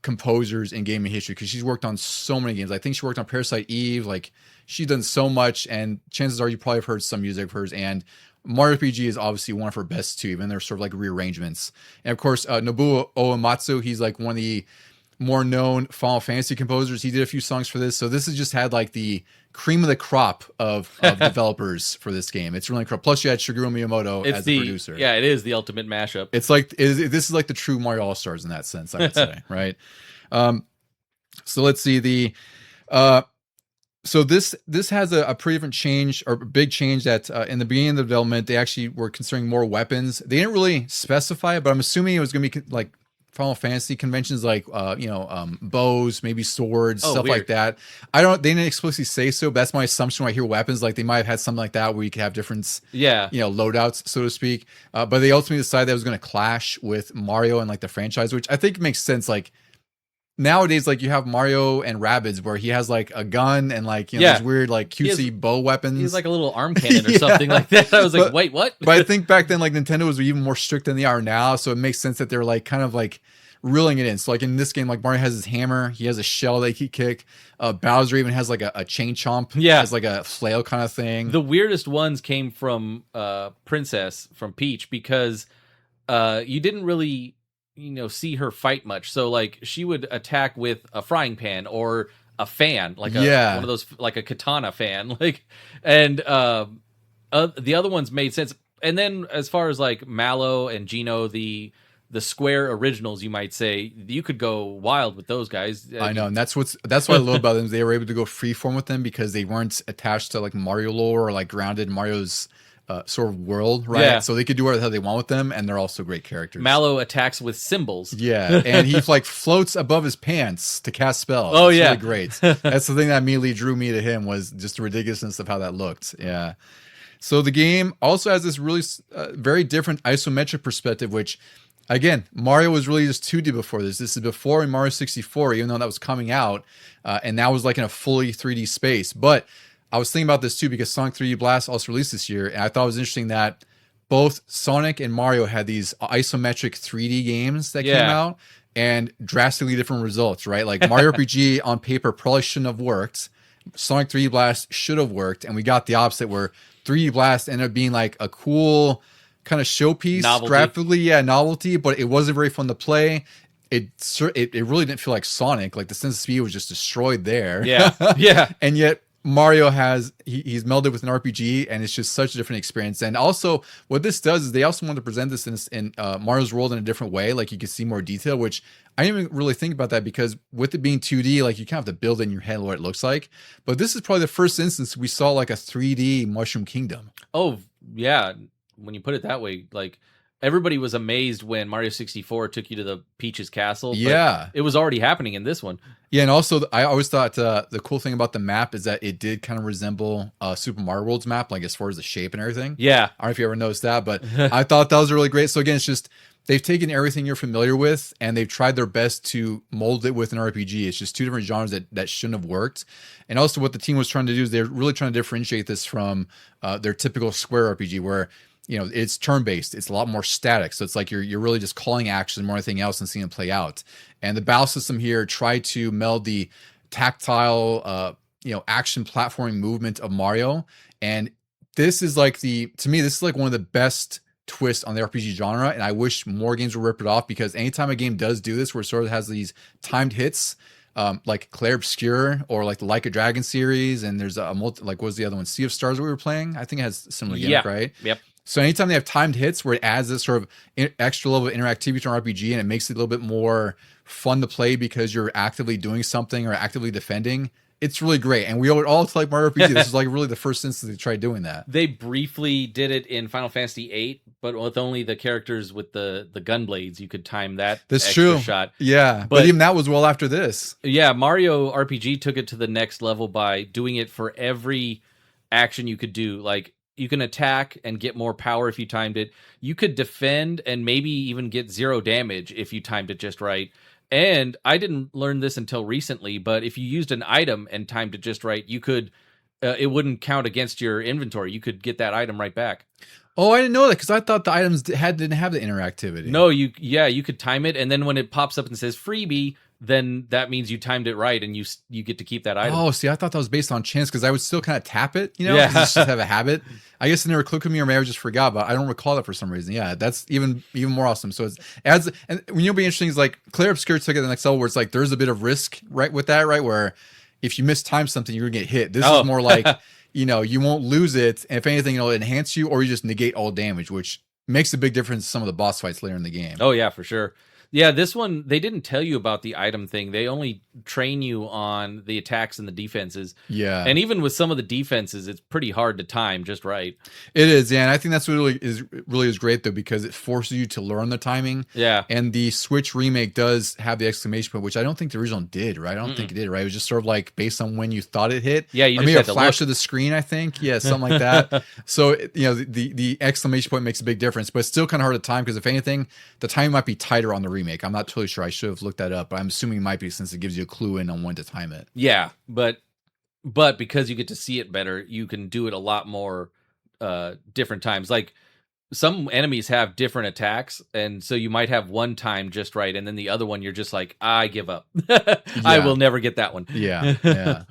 composers in gaming history, because she's worked on so many games. I think she worked on Parasite Eve. Like, she's done so much, and chances are you probably have heard some music of hers. And Mario RPG is obviously one of her best too, even they're sort of like rearrangements. And of course, Nobuo Uematsu, he's like one of the more known Final Fantasy composers. He did a few songs for this. So this has just had like the cream of the crop of developers for this game. It's really incredible. Plus you had Shigeru Miyamoto as the producer. Yeah, it is the ultimate mashup. It's like, this is like the true Mario All-Stars in that sense, I would say, right? So let's see so this has a pretty different change, or big change, that in the beginning of the development, they actually were considering more weapons. They didn't really specify it, but I'm assuming it was going to be like Final Fantasy conventions, like bows, maybe swords, stuff weird. like that. They didn't explicitly say so, but that's my assumption when I hear weapons. Like, they might have had something like that where you could have different loadouts, so to speak. But they ultimately decided that it was going to clash with Mario and like the franchise, which I think makes sense. Like, nowadays, like, you have Mario and Rabbids where he has like a gun and like these weird like cutesy bow weapons. He's like a little arm cannon or something like that. I was like, wait, what? But I think back then, like, Nintendo was even more strict than they are now, so it makes sense that they're like kind of like reeling it in. So like in this game, like, Mario has his hammer, he has a shell that he kick. Bowser even has like a chain chomp, has like a flail kind of thing. The weirdest ones came from Princess, from Peach, because you didn't really see her fight much. So like, she would attack with a frying pan or a fan, like one of those, like a katana fan, like, and the other ones made sense. And then as far as like Mallow and Gino, the Square originals, you might say, you could go wild with those guys. I know, and that's what I love about them. They were able to go freeform with them because they weren't attached to like Mario lore or like grounded in Mario's sort of world, right? Yeah. So they could do whatever the hell they want with them, and they're also great characters. Mallow attacks with symbols. Yeah, and he like floats above his pants to cast spells. Oh, it's yeah. really great. That's the thing that immediately drew me to him, was just the ridiculousness of how that looked. Yeah. So the game also has this really very different isometric perspective, which, again, Mario was really just 2D before this. This is before Mario 64, even though that was coming out, and that was like in a fully 3D space. But I was thinking about this too, because Sonic 3D Blast also released this year, and I thought it was interesting that both Sonic and Mario had these isometric 3D games that came out, and drastically different results, right? Like, Mario RPG on paper probably shouldn't have worked. Sonic 3D Blast should have worked, and we got the opposite, where 3D Blast ended up being like a cool kind of showpiece, graphically, novelty, but it wasn't very fun to play. It really didn't feel like Sonic. Like, the sense of speed was just destroyed there. Yeah. And yet Mario has he's melded with an RPG, and it's just such a different experience. And also, what this does is they also want to present this in Mario's world in a different way, like you can see more detail. Which I didn't even really think about that because with it being 2D, like you kind of have to build in your head what it looks like. But this is probably the first instance we saw like a 3D Mushroom Kingdom. Oh yeah, when you put it that way, like everybody was amazed when Mario 64 took you to the Peach's castle. Yeah, it was already happening in this one. Yeah, and also I always thought the cool thing about the map is that it did kind of resemble Super Mario World's map, like as far as the shape and everything. Yeah. I don't know if you ever noticed that, but I thought that was really great. So again, it's just they've taken everything you're familiar with and they've tried their best to mold it with an RPG. It's just two different genres that shouldn't have worked. And also what the team was trying to do is they're really trying to differentiate this from their typical Square RPG where it's turn-based. It's a lot more static. So it's like you're really just calling action more than anything else and seeing it play out. And the battle system here tried to meld the tactile, action platforming movement of Mario. And this is like to me, this is like one of the best twists on the RPG genre. And I wish more games would rip it off because anytime a game does do this, where it sort of has these timed hits, like Clair Obscure or like the Like a Dragon series, and there's what was the other one? Sea of Stars that we were playing? I think it has similar gimmick, right? Yep. So anytime they have timed hits where it adds this sort of extra level of interactivity to an RPG and it makes it a little bit more fun to play because you're actively doing something or actively defending, it's really great. And we owe it all to like Mario RPG. This is like really the first instance they tried doing that. They briefly did it in Final Fantasy VIII, but with only the characters with the gun blades, you could time that extra shot. Yeah, but even that was well after this. Yeah, Mario RPG took it to the next level by doing it for every action you could do. Like, you can attack and get more power if you timed it. You could defend and maybe even get 0 damage if you timed it just right. And I didn't learn this until recently, but if you used an item and timed it just right, you could it wouldn't count against your inventory. You could get that item right back. Oh, I didn't know that because I thought the items didn't have the interactivity. No, you could time it, and then when it pops up and says freebie, then that means you timed it right, and you get to keep that item. Oh, see, I thought that was based on chance because I would still kind of tap it, Yeah. just have a habit. I guess it never clicked with me, or maybe I just forgot, but I don't recall that for some reason. Yeah, that's even more awesome. So it adds, and when you'll be interesting is like Clair Obscure took it to the next level where it's like there's a bit of risk right with that, right? Where if you mistime something, you're gonna get hit. This is more like you won't lose it, and if anything, it'll enhance you, or you just negate all damage, which makes a big difference in some of the boss fights later in the game. Oh yeah, for sure. Yeah, this one, they didn't tell you about the item thing. They only train you on the attacks and the defenses. Yeah. And even with some of the defenses, it's pretty hard to time just right. It is, yeah. And I think that's what really is great, though, because it forces you to learn the timing. Yeah. And the Switch remake does have the exclamation point, which I don't think the original did, right? I don't think it did, right? It was just sort of like based on when you thought it hit. Yeah, you or just maybe had a to flash look. of the screen, I think. Yeah, something like that. So, the exclamation point makes a big difference, but it's still kind of hard to time because if anything, the timing might be tighter on the remake. I'm not totally sure. I should have looked that up, but I'm assuming it might be since it gives you a clue in on when to time it. Yeah, but because you get to see it better, you can do it a lot more different times. Like some enemies have different attacks, and so you might have one time just right, and then the other one you're just like, I give up. I will never get that one. Yeah.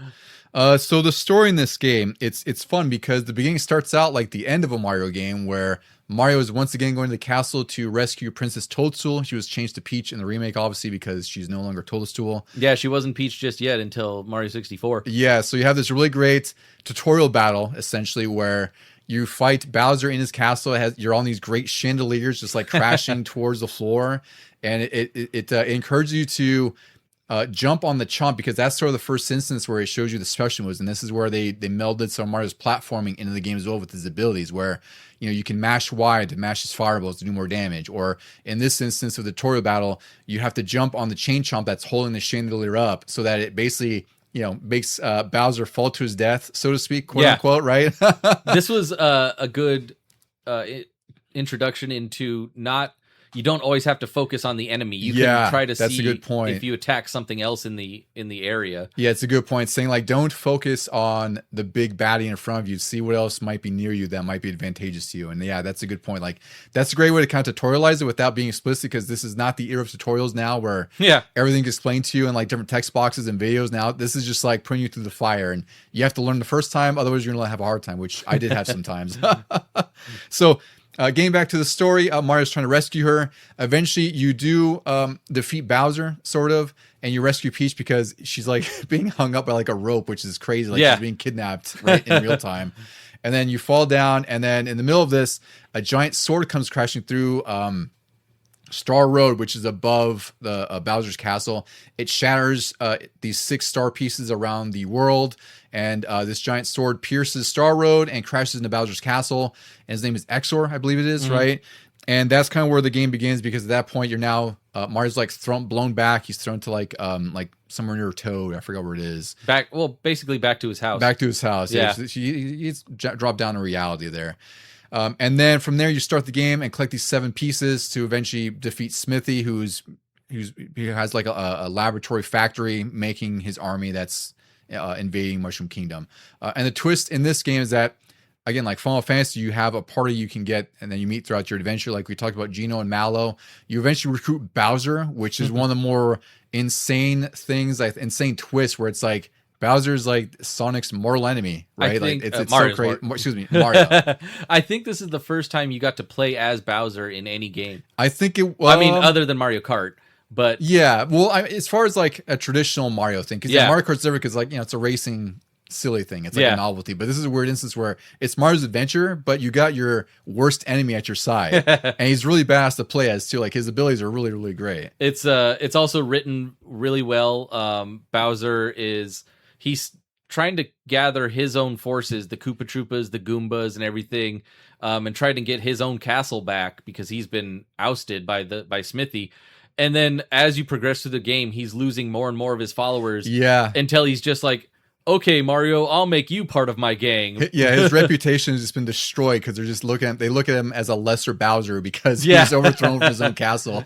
So the story in this game, it's fun because the beginning starts out like the end of a Mario game where Mario is once again going to the castle to rescue Princess Toadstool. She was changed to Peach in the remake, obviously, because she's no longer Toadstool. Yeah, she wasn't Peach just yet until Mario 64. Yeah, so you have this really great tutorial battle, essentially, where you fight Bowser in his castle. You're on these great chandeliers just like crashing towards the floor. And it encourages you to jump on the chomp because that's sort of the first instance where it shows you the special moves, and this is where they melded some of Mario's platforming into the game as well with his abilities, where you can mash Y to mash his fireballs to do more damage, or in this instance of the tutorial battle, you have to jump on the chain chomp that's holding the chandelier up so that it basically makes Bowser fall to his death, so to speak, quote unquote, right? This was a good introduction into you don't always have to focus on the enemy. You can try to see a good point. if you attack something else in the area. Yeah, it's a good point. Saying like, don't focus on the big baddie in front of you. See what else might be near you that might be advantageous to you. And yeah, that's a good point. Like, that's a great way to kind of tutorialize it without being explicit, because this is not the era of tutorials now where everything is explained to you in like different text boxes and videos. Now this is just like putting you through the fire, and you have to learn the first time. Otherwise, you're gonna have a hard time, which I did have sometimes. So Getting back to the story, Mario's trying to rescue her. Eventually, you do defeat Bowser, sort of, and you rescue Peach because she's like being hung up by like a rope, which is crazy. Like she's being kidnapped right in real time. And then you fall down, and then in the middle of this, a giant sword comes crashing through Star Road, which is above the Bowser's castle. It shatters these 6 star pieces around the world, and this giant sword pierces Star Road and crashes into Bowser's castle. And his name is Exor, I believe it is, right? And that's kind of where the game begins, because at that point you're now Mario's like blown back. He's thrown to like somewhere near Toad. I forgot where it is. Basically back to his house. Back to his house. Yeah, he's dropped down to reality there. And then from there, you start the game and collect these 7 pieces to eventually defeat Smithy, he has like a laboratory factory making his army that's invading Mushroom Kingdom. And the twist in this game is that, again, like Final Fantasy, you have a party you can get, and then you meet throughout your adventure. Like we talked about Geno and Mallow. You eventually recruit Bowser, which is one of the more insane things, like insane twists, where it's like Bowser's like Sonic's mortal enemy, right? Think, like it's so crazy. Excuse me, Mario. I think this is the first time you got to play as Bowser in any game. I think it. I mean, other than Mario Kart, but yeah. Well, as far as like a traditional Mario thing, because Mario Kart's different because like it's a racing silly thing. It's like a novelty, but this is a weird instance where it's Mario's adventure, but you got your worst enemy at your side, and he's really badass to play as too. Like his abilities are really, really great. It's also written really well. Bowser he's trying to gather his own forces, the Koopa Troopas, the Goombas, and everything, and trying to get his own castle back because he's been ousted by Smithy. And then as you progress through the game, he's losing more and more of his followers. Yeah, until he's just like, okay, Mario, I'll make you part of my gang. Yeah, his reputation has just been destroyed because they look at him as a lesser Bowser because he's overthrown from his own castle.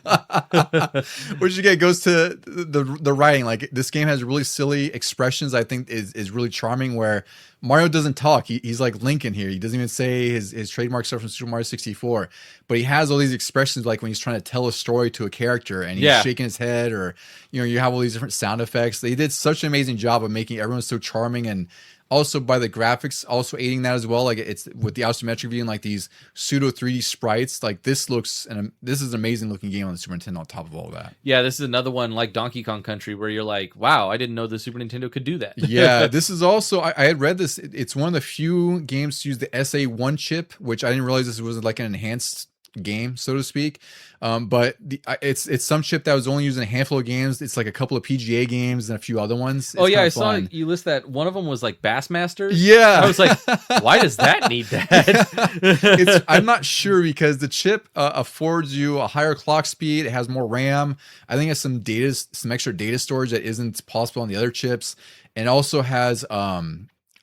Which again goes to the writing. Like this game has really silly expressions. I think is really charming. Where Mario doesn't talk. He's like Lincoln here. He doesn't even say his trademark stuff from Super Mario 64. But he has all these expressions like when he's trying to tell a story to a character and he's shaking his head, or you have all these different sound effects. They did such an amazing job of making everyone so charming, and also by the graphics also aiding that as well. Like it's with the isometric view and like these pseudo 3D sprites. Like this is an amazing looking game on the Super Nintendo on top of all that. Yeah, this is another one like Donkey Kong Country where you're like, wow, I didn't know the Super Nintendo could do that. Yeah, this is also, I had read this. It's one of the few games to use the SA1 chip, which I didn't realize this was like an enhanced game, so to speak. But it's some chip that was only used in a handful of games. It's like a couple of PGA games and a few other ones. It's I saw you list that. One of them was like Bassmasters. Yeah, I was like, why does that need that? I'm not sure because the chip affords you a higher clock speed. It has more RAM. I think it has some extra data storage that isn't possible on the other chips, and also has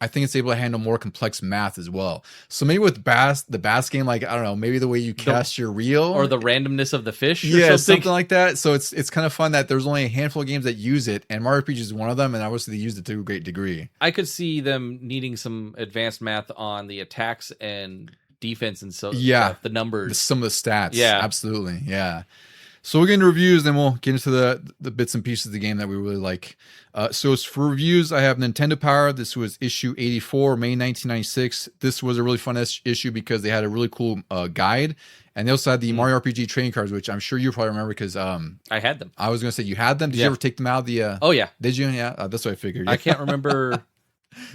I think it's able to handle more complex math as well. So maybe with the bass game, like I don't know, maybe the way you cast your reel, or the randomness of the fish, something like that. So it's kind of fun that there's only a handful of games that use it, and Mario RPG is one of them, and obviously they used it to a great degree. I could see them needing some advanced math on the attacks and defense and the numbers, some of the stats. Yeah, absolutely. Yeah. So we'll get into reviews, then we'll get into the bits and pieces of the game that we really like. So as for reviews, I have Nintendo Power. This was issue 84, May 1996. This was a really fun issue because they had a really cool guide. And they also had the Mario RPG trading cards, which I'm sure you probably remember because I had them. I was going to say, you had them? Did you ever take them out of the... Oh, yeah. Did you? Yeah, that's what I figured. I can't remember...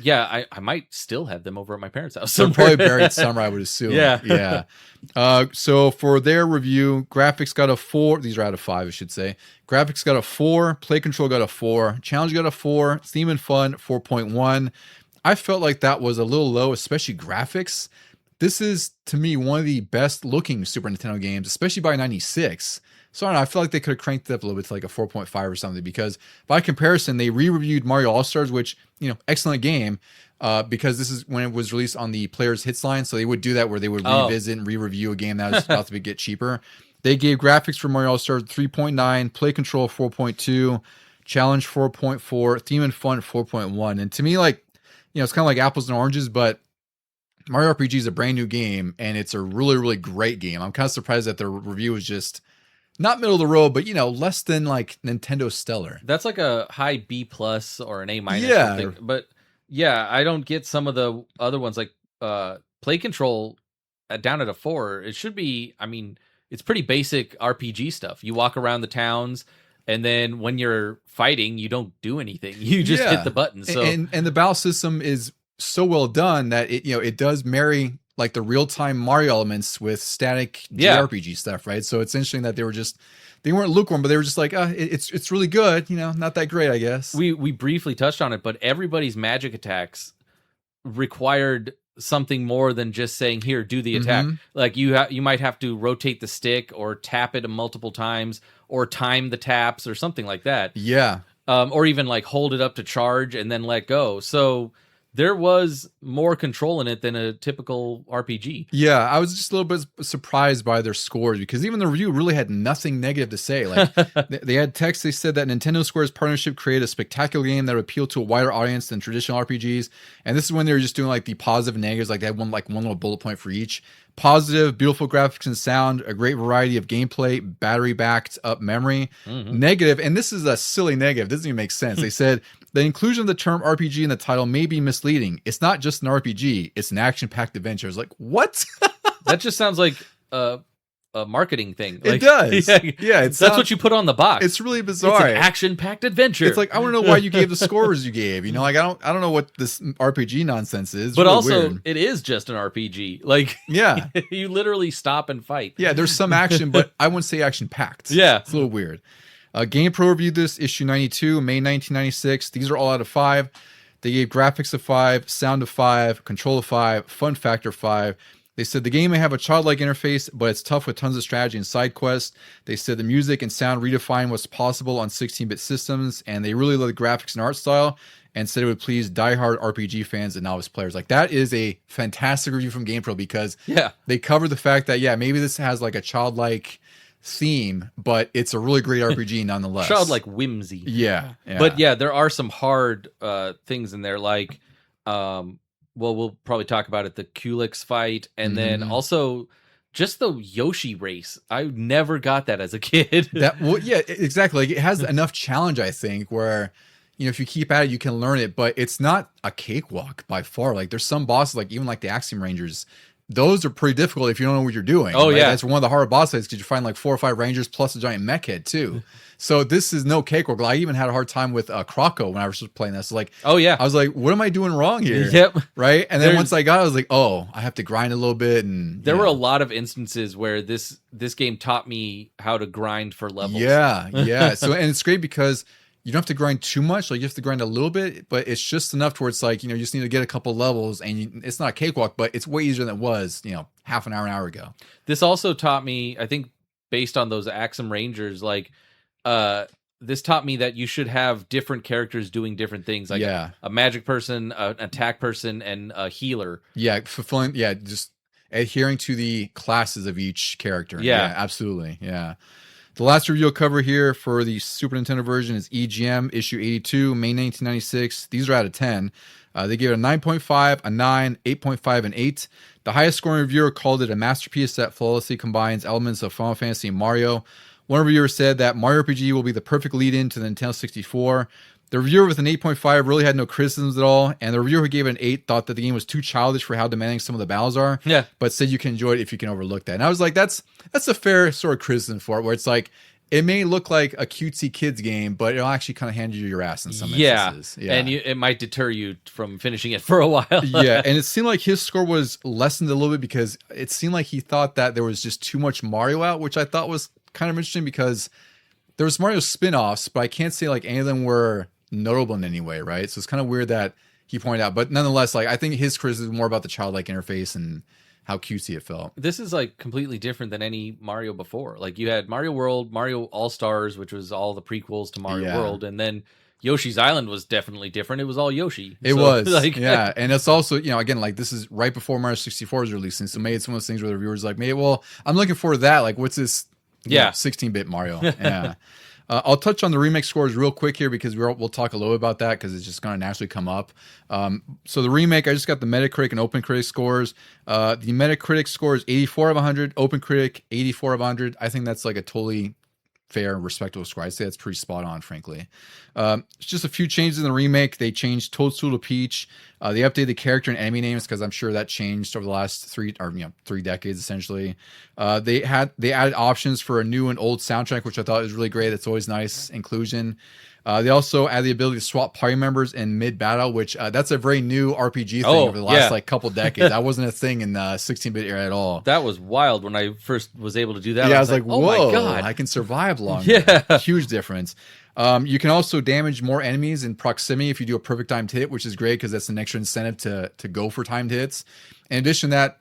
Yeah, I might still have them over at my parents' house. They're probably buried somewhere, I would assume. Yeah. So for their review, graphics got a 4. These are out of 5, I should say. Graphics got a 4. Play control got a 4. Challenge got a 4. Theme and fun, 4.1. I felt like that was a little low, especially graphics. This is, to me, one of the best looking Super Nintendo games, especially by 96. So I don't know, I feel like they could have cranked it up a little bit to like a 4.5 or something, because by comparison, they re-reviewed Mario All-Stars, which, excellent game, because this is when it was released on the Players Hits line. So they would do that where they would revisit and re-review a game that was about to get cheaper. They gave graphics for Mario All-Stars 3.9, play control 4.2, challenge 4.4, theme and fun 4.1. And to me, like, it's kind of like apples and oranges, but Mario RPG is a brand new game, and it's a really, really great game. I'm kind of surprised that the review is just not middle of the road, but less than like Nintendo Stellar. That's like a high B+ or an A-. Yeah. But yeah, I don't get some of the other ones like Play Control. down at a 4, it should be. I mean, it's pretty basic RPG stuff. You walk around the towns, and then when you're fighting, you don't do anything. You just hit the button. So and the battle system is so well done that it does marry like the real time Mario elements with static JRPG stuff, right? So it's interesting that they weren't lukewarm, but they were just like, it's really good, not that great, I guess. We briefly touched on it, but everybody's magic attacks required something more than just saying, here, do the attack. Like you might have to rotate the stick or tap it multiple times or time the taps or something like that. Yeah. Or even like hold it up to charge and then let go. So there was more control in it than a typical RPG. Yeah, I was just a little bit surprised by their scores because even the review really had nothing negative to say. Like they had text. They said that Nintendo Square's partnership created a spectacular game that would appeal to a wider audience than traditional RPGs. And this is when they were just doing like the positive and negatives. Like they had one little bullet point for each. Positive, beautiful graphics and sound, a great variety of gameplay, battery-backed up memory. Negative, and this is a silly negative. This doesn't even make sense. They said, the inclusion of the term RPG in the title may be misleading. It's not just an RPG. It's an action-packed adventure. It's like, what? That just sounds like a marketing thing. Like, it does. Yeah, that's what you put on the box. It's really bizarre. It's an action-packed adventure. It's like, I want to know why you gave the scores you gave. Like I don't know what this RPG nonsense is. It's but really also, weird. It is just an RPG. Like, yeah, you literally stop and fight. Yeah, there's some action, but I wouldn't say action-packed. Yeah, it's a little weird. GamePro reviewed this, issue 92, May 1996. These are all out of 5. They gave graphics of 5, sound of 5, control of 5, fun factor 5. They said the game may have a childlike interface, but it's tough with tons of strategy and side quests. They said the music and sound redefine what's possible on 16-bit systems, and they really love the graphics and art style, and said it would please diehard RPG fans and novice players. Like, that is a fantastic review from GamePro because they covered the fact that, maybe this has like a childlike theme, but it's a really great RPG nonetheless. Childlike whimsy. Yeah. But there are some hard things in there, like we'll probably talk about it, the Kulix fight, and then also just the Yoshi race. I never got that as a kid. Exactly. Like, it has enough challenge, I think, where if you keep at it, you can learn it, but it's not a cakewalk by far. Like, there's some bosses, like even like the Axiom Rangers, those are pretty difficult if you don't know what you're doing. Oh, right? That's one of the hard boss fights because you find like 4 or 5 Rangers plus a giant mech head too. So this is no cakewalk. I even had a hard time with Croco when I was playing this. Like, I was like, what am I doing wrong here? Yep. Right. And then once I got it, I was like, oh, I have to grind a little bit. And there were a lot of instances where this game taught me how to grind for levels. Yeah. So, and it's great because you don't have to grind too much. Like, you have to grind a little bit, but it's just enough to where it's like, you just need to get a couple levels, and it's not a cakewalk, but it's way easier than it was, half an hour ago. This also taught me, I think, based on those Axiom Rangers, like, this taught me that you should have different characters doing different things, like a magic person, an attack person, and a healer. Yeah, fulfilling. Yeah, just adhering to the classes of each character. Yeah, absolutely. Yeah. The last review I'll cover here for the Super Nintendo version is EGM, issue 82, May 1996. These are out of 10. They gave it a 9.5, a 9, 8.5, and 8. The highest scoring reviewer called it a masterpiece that flawlessly combines elements of Final Fantasy and Mario. One reviewer said that Mario RPG will be the perfect lead-in to the Nintendo 64. The reviewer with an 8.5 really had no criticisms at all, and the reviewer who gave it an 8 thought that the game was too childish for how demanding some of the battles are, but said you can enjoy it if you can overlook that. And I was like, that's a fair sort of criticism for it, where it's like, it may look like a cutesy kids game, but it'll actually kind of hand you your ass in some instances. Yeah, and it might deter you from finishing it for a while. And it seemed like his score was lessened a little bit because it seemed like he thought that there was just too much Mario out, which I thought was kind of interesting because there was Mario spin-offs, but I can't say like any of them were notable in any way, right? So it's kind of weird that he pointed out, but nonetheless, like, I think his criticism is more about the childlike interface and how cutesy it felt. This is like completely different than any Mario before. Like, you had Mario World, Mario All-Stars, which was all the prequels to Mario World, and then Yoshi's Island was definitely different. It was all Yoshi. It was, like, and it's also, again, like, this is right before Mario 64 was releasing, so maybe it's one of those things where the reviewers like, maybe, well, I'm looking forward to that. Like, what's this 16-bit Mario? Yeah. I'll touch on the remake scores real quick here because we'll talk a little bit about that because it's just going to naturally come up. So the remake, I just got the Metacritic and OpenCritic scores. The Metacritic score is 84 of 100, OpenCritic 84 of 100. I think that's like a totally fair and respectable score. I'd say that's pretty spot on, frankly. It's just a few changes in the remake. They changed Toadstool to Peach. They updated the character and enemy names because I'm sure that changed over the last 3 decades essentially. They added options for a new and old soundtrack, which I thought was really great. That's always nice inclusion. They also add the ability to swap party members in mid-battle, which that's a very new RPG thing over the last like couple decades. That wasn't a thing in the 16-bit era at all. That was wild when I first was able to do that. Yeah, I was like, oh whoa, my God. I can survive longer. Yeah. Huge difference. You can also damage more enemies in proximity if you do a perfect timed hit, which is great because that's an extra incentive to go for timed hits. In addition to that,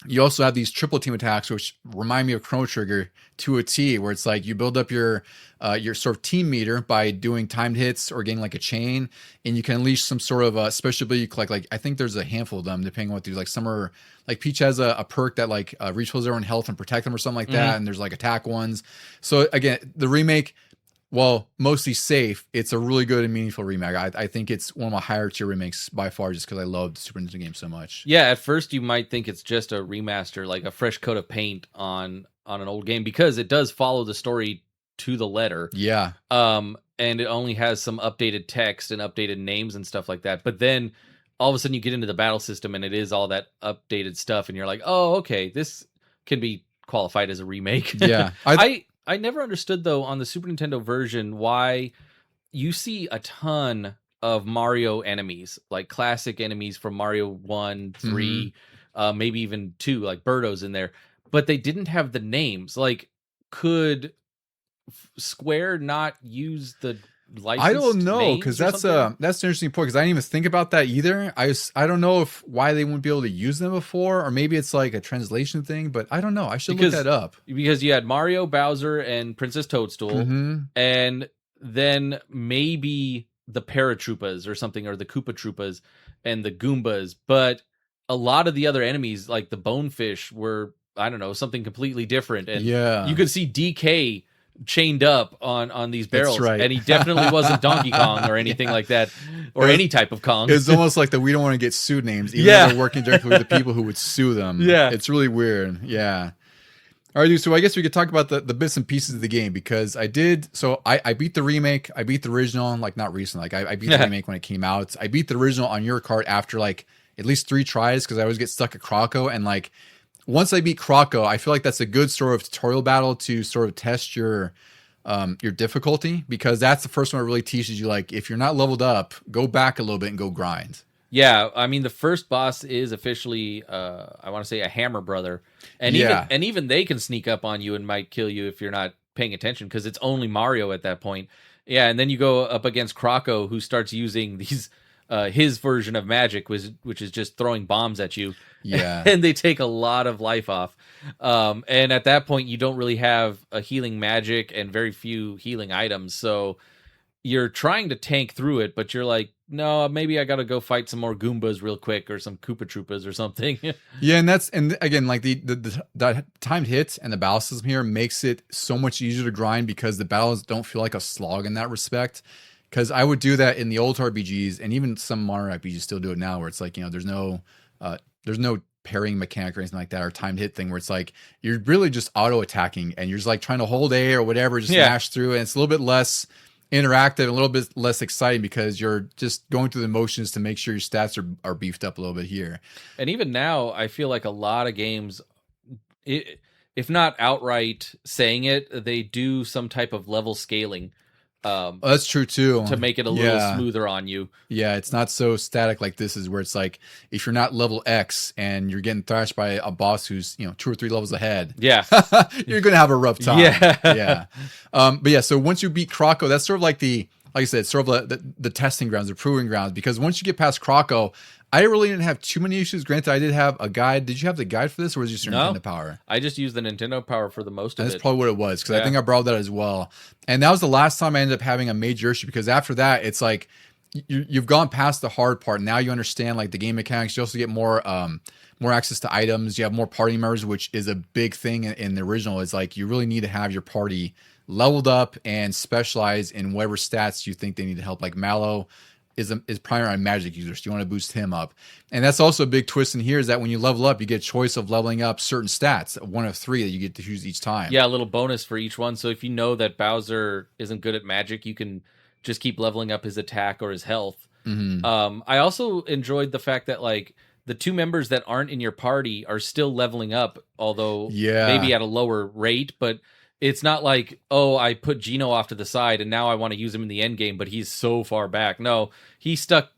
you also have these triple team attacks, which remind me of Chrono Trigger to a T, where it's like you build up your sort of team meter by doing timed hits or getting like a chain, and you can unleash some sort of special ability. Like I think there's a handful of them, depending on what they do. Like some are like Peach has a perk that like refills everyone health and protect them or something like that, and there's like attack ones. So again, the remake, while mostly safe, it's a really good and meaningful remake. I think it's one of my higher tier remakes by far, just because I love the Super Nintendo game so much. Yeah, at first you might think it's just a remaster, like a fresh coat of paint on an old game, because it does follow the story to the letter. Yeah. And it only has some updated text and updated names and stuff like that. But then all of a sudden you get into the battle system and it is all that updated stuff, and you're like, oh, okay, this can be qualified as a remake. Yeah. I never understood, though, on the Super Nintendo version, why you see a ton of Mario enemies, like classic enemies from Mario 1, 3, maybe even 2, like Birdo's in there, but they didn't have the names. Like, could Square not use the licensed I don't know, names because or that's something? an interesting point, because I didn't even think about that either. I don't know why they wouldn't be able to use them before, or maybe it's like a translation thing, but I don't know. I should look that up. Because you had Mario, Bowser, and Princess Toadstool, and then maybe the Paratroopas or something, or the Koopa Troopas and the Goombas, but a lot of the other enemies, like the Bonefish, were, I don't know, something completely different. And you could see DK chained up on these barrels, right. And he definitely wasn't Donkey Kong or anything like that, or any type of Kong. It's almost like that we don't want to get sued names, even though they're working directly with the people who would sue them. Yeah, it's really weird. Yeah. All right, dude. So I guess we could talk about the bits and pieces of the game, because I did. So I beat the remake. I beat the original, like not recently. Like I beat the remake when it came out. I beat the original on your cart after like at least 3 tries, because I always get stuck at Croco, and like once I beat Croco, I feel like that's a good sort of tutorial battle to sort of test your difficulty, because that's the first one that really teaches you, like, if you're not leveled up, go back a little bit and go grind. Yeah, I mean, the first boss is officially, I want to say, a Hammer Brother, and even they can sneak up on you and might kill you if you're not paying attention, because it's only Mario at that point. Yeah, and then you go up against Croco, who starts using these his version of magic, which is just throwing bombs at you. Yeah, and they take a lot of life off. And at that point, you don't really have a healing magic and very few healing items, so you're trying to tank through it, but you're like, no, maybe I got to go fight some more Goombas real quick, or some Koopa Troopas or something. Yeah, and again, like the timed hits and the battle system here makes it so much easier to grind, because the battles don't feel like a slog in that respect. Because I would do that in the old RPGs, and even some modern RPGs still do it now, where it's like, there's no parrying mechanic or anything like that, or timed hit thing, where it's like you're really just auto attacking and you're just like trying to hold A or whatever, just mash through, and it's a little bit less interactive and a little bit less exciting, because you're just going through the motions to make sure your stats are beefed up a little bit here. And even now, I feel like a lot of games, if not outright saying it, they do some type of level scaling. That's true too, to make it a little smoother on you. Yeah, it's not so static like this is, where it's like if you're not level X and you're getting thrashed by a boss who's 2 or 3 levels ahead, you're gonna have a rough time. But yeah, so once you beat Croco, that's sort of like like I said, sort of the testing grounds, the proving grounds, because once you get past Croco, I really didn't have too many issues. Granted, I did have a guide. Did you have the guide for this, or was it just your Nintendo Power? I just used the Nintendo Power for the most of it. That's probably what it was, because I think I borrowed that as well. And that was the last time I ended up having a major issue, because after that, it's like you've gone past the hard part. Now you understand like the game mechanics. You also get more access to items. You have more party members, which is a big thing in the original. It's like you really need to have your party leveled up and specialized in whatever stats you think they need to help. Like Mallow is primarily a magic user, so you want to boost him up. And that's also a big twist in here is that when you level up, you get a choice of leveling up certain stats, one of 3 that you get to choose each time. Yeah, a little bonus for each one. So if you know that Bowser isn't good at magic, you can just keep leveling up his attack or his health. I also enjoyed the fact that like the 2 members that aren't in your party are still leveling up, although maybe at a lower rate, but it's not like, oh, I put Gino off to the side and now I want to use him in the end game, but he's so far back. No, he's stuck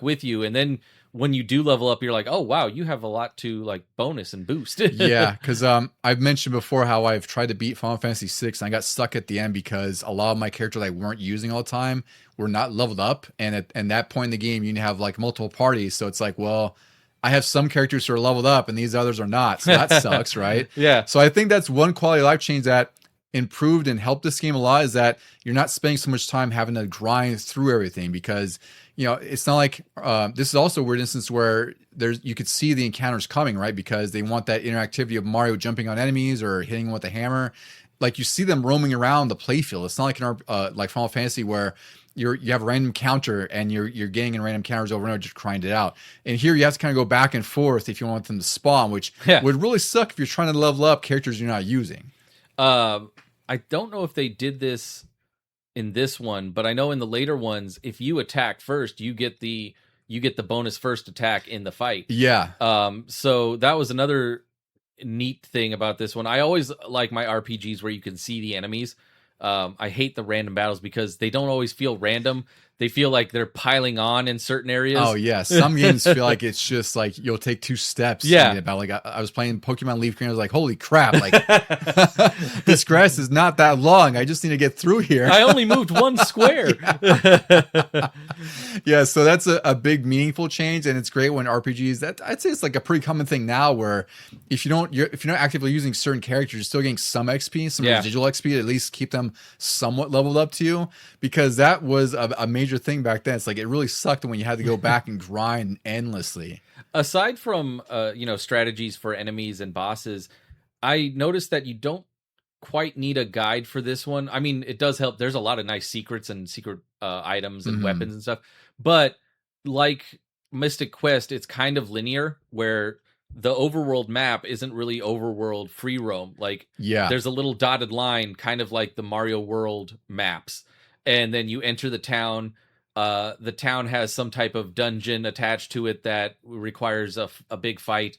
with you, and then when you do level up, you're like, oh wow, you have a lot to like bonus and boost. Yeah, because I've mentioned before how I've tried to beat Final Fantasy VI and I got stuck at the end because a lot of my characters I weren't using all the time were not leveled up, and at that point in the game you have like multiple parties, so it's like, well, I have some characters who are leveled up and these others are not, so that sucks, right? Yeah. So I think that's one quality of life change that improved and helped this game a lot, is that you're not spending so much time having to grind through everything, because it's not like this is also a weird instance where you could see the encounters coming, right? Because they want that interactivity of Mario jumping on enemies or hitting them with a hammer. Like you see them roaming around the playfield. It's not like like Final Fantasy where you have a random counter and you're getting in random counters over and over, just grind it out. And here you have to kind of go back and forth if you want them to spawn, which would really suck if you're trying to level up characters you're not using. I don't know if they did this in this one, but I know in the later ones, if you attack first, you get the bonus first attack in the fight. Yeah. So that was another neat thing about this one. I always like my RPGs where you can see the enemies. I hate the random battles because they don't always feel random. They feel like they're piling on in certain areas. Oh yeah, some games feel like it's just like you'll take 2 steps. Yeah, about like I was playing Pokemon Leaf Green. I was like, holy crap! Like this grass is not that long. I just need to get through here. I only moved 1 square. Yeah, so that's a big meaningful change, and it's great when RPGs. That I'd say it's like a pretty common thing now, where if you're not actively using certain characters, you're still getting some XP, some residual XP to at least keep them somewhat leveled up to you, because that was a major thing back then. It's like it really sucked when you had to go back and grind endlessly. Aside from strategies for enemies and bosses, I noticed that you don't quite need a guide for this one. I mean, it does help. There's a lot of nice secrets and secret items and weapons and stuff, but like Mystic Quest, it's kind of linear, where the overworld map isn't really overworld free roam. Like, there's a little dotted line, kind of like the Mario World maps, and then you enter the town. The town has some type of dungeon attached to it that requires a big fight.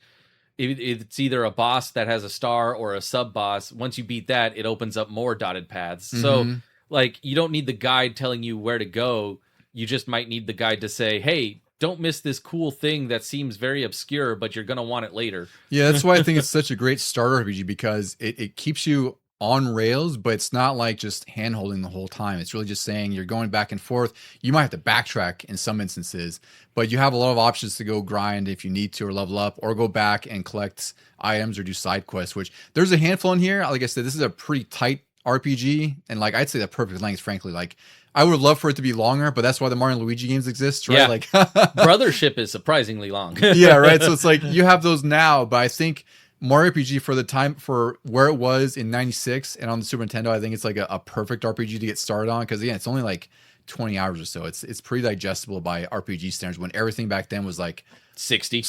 It's either a boss that has a star or a sub boss. Once you beat that, it opens up more dotted paths. So like, you don't need the guide telling you where to go. You just might need the guide to say, hey, don't miss this cool thing that seems very obscure, but you're going to want it later. Yeah, that's why I think it's such a great starter RPG, because it keeps you on rails, but it's not like just hand holding the whole time. It's really just saying you're going back and forth. You might have to backtrack in some instances, but you have a lot of options to go grind if you need to, or level up, or go back and collect items or do side quests, which there's a handful in here. Like I said, this is a pretty tight RPG, and like I'd say the perfect length, frankly. Like I would love for it to be longer, but that's why the Mario and Luigi games exist, right? Yeah. Like Brothership is surprisingly long. Yeah, right. So it's like you have those now, but I think Mario RPG for the time, for where it was in 96 and on the Super Nintendo, I think it's like a perfect RPG to get started on, because again, it's only like 20 hours or so. It's pretty digestible by RPG standards, when everything back then was like 60,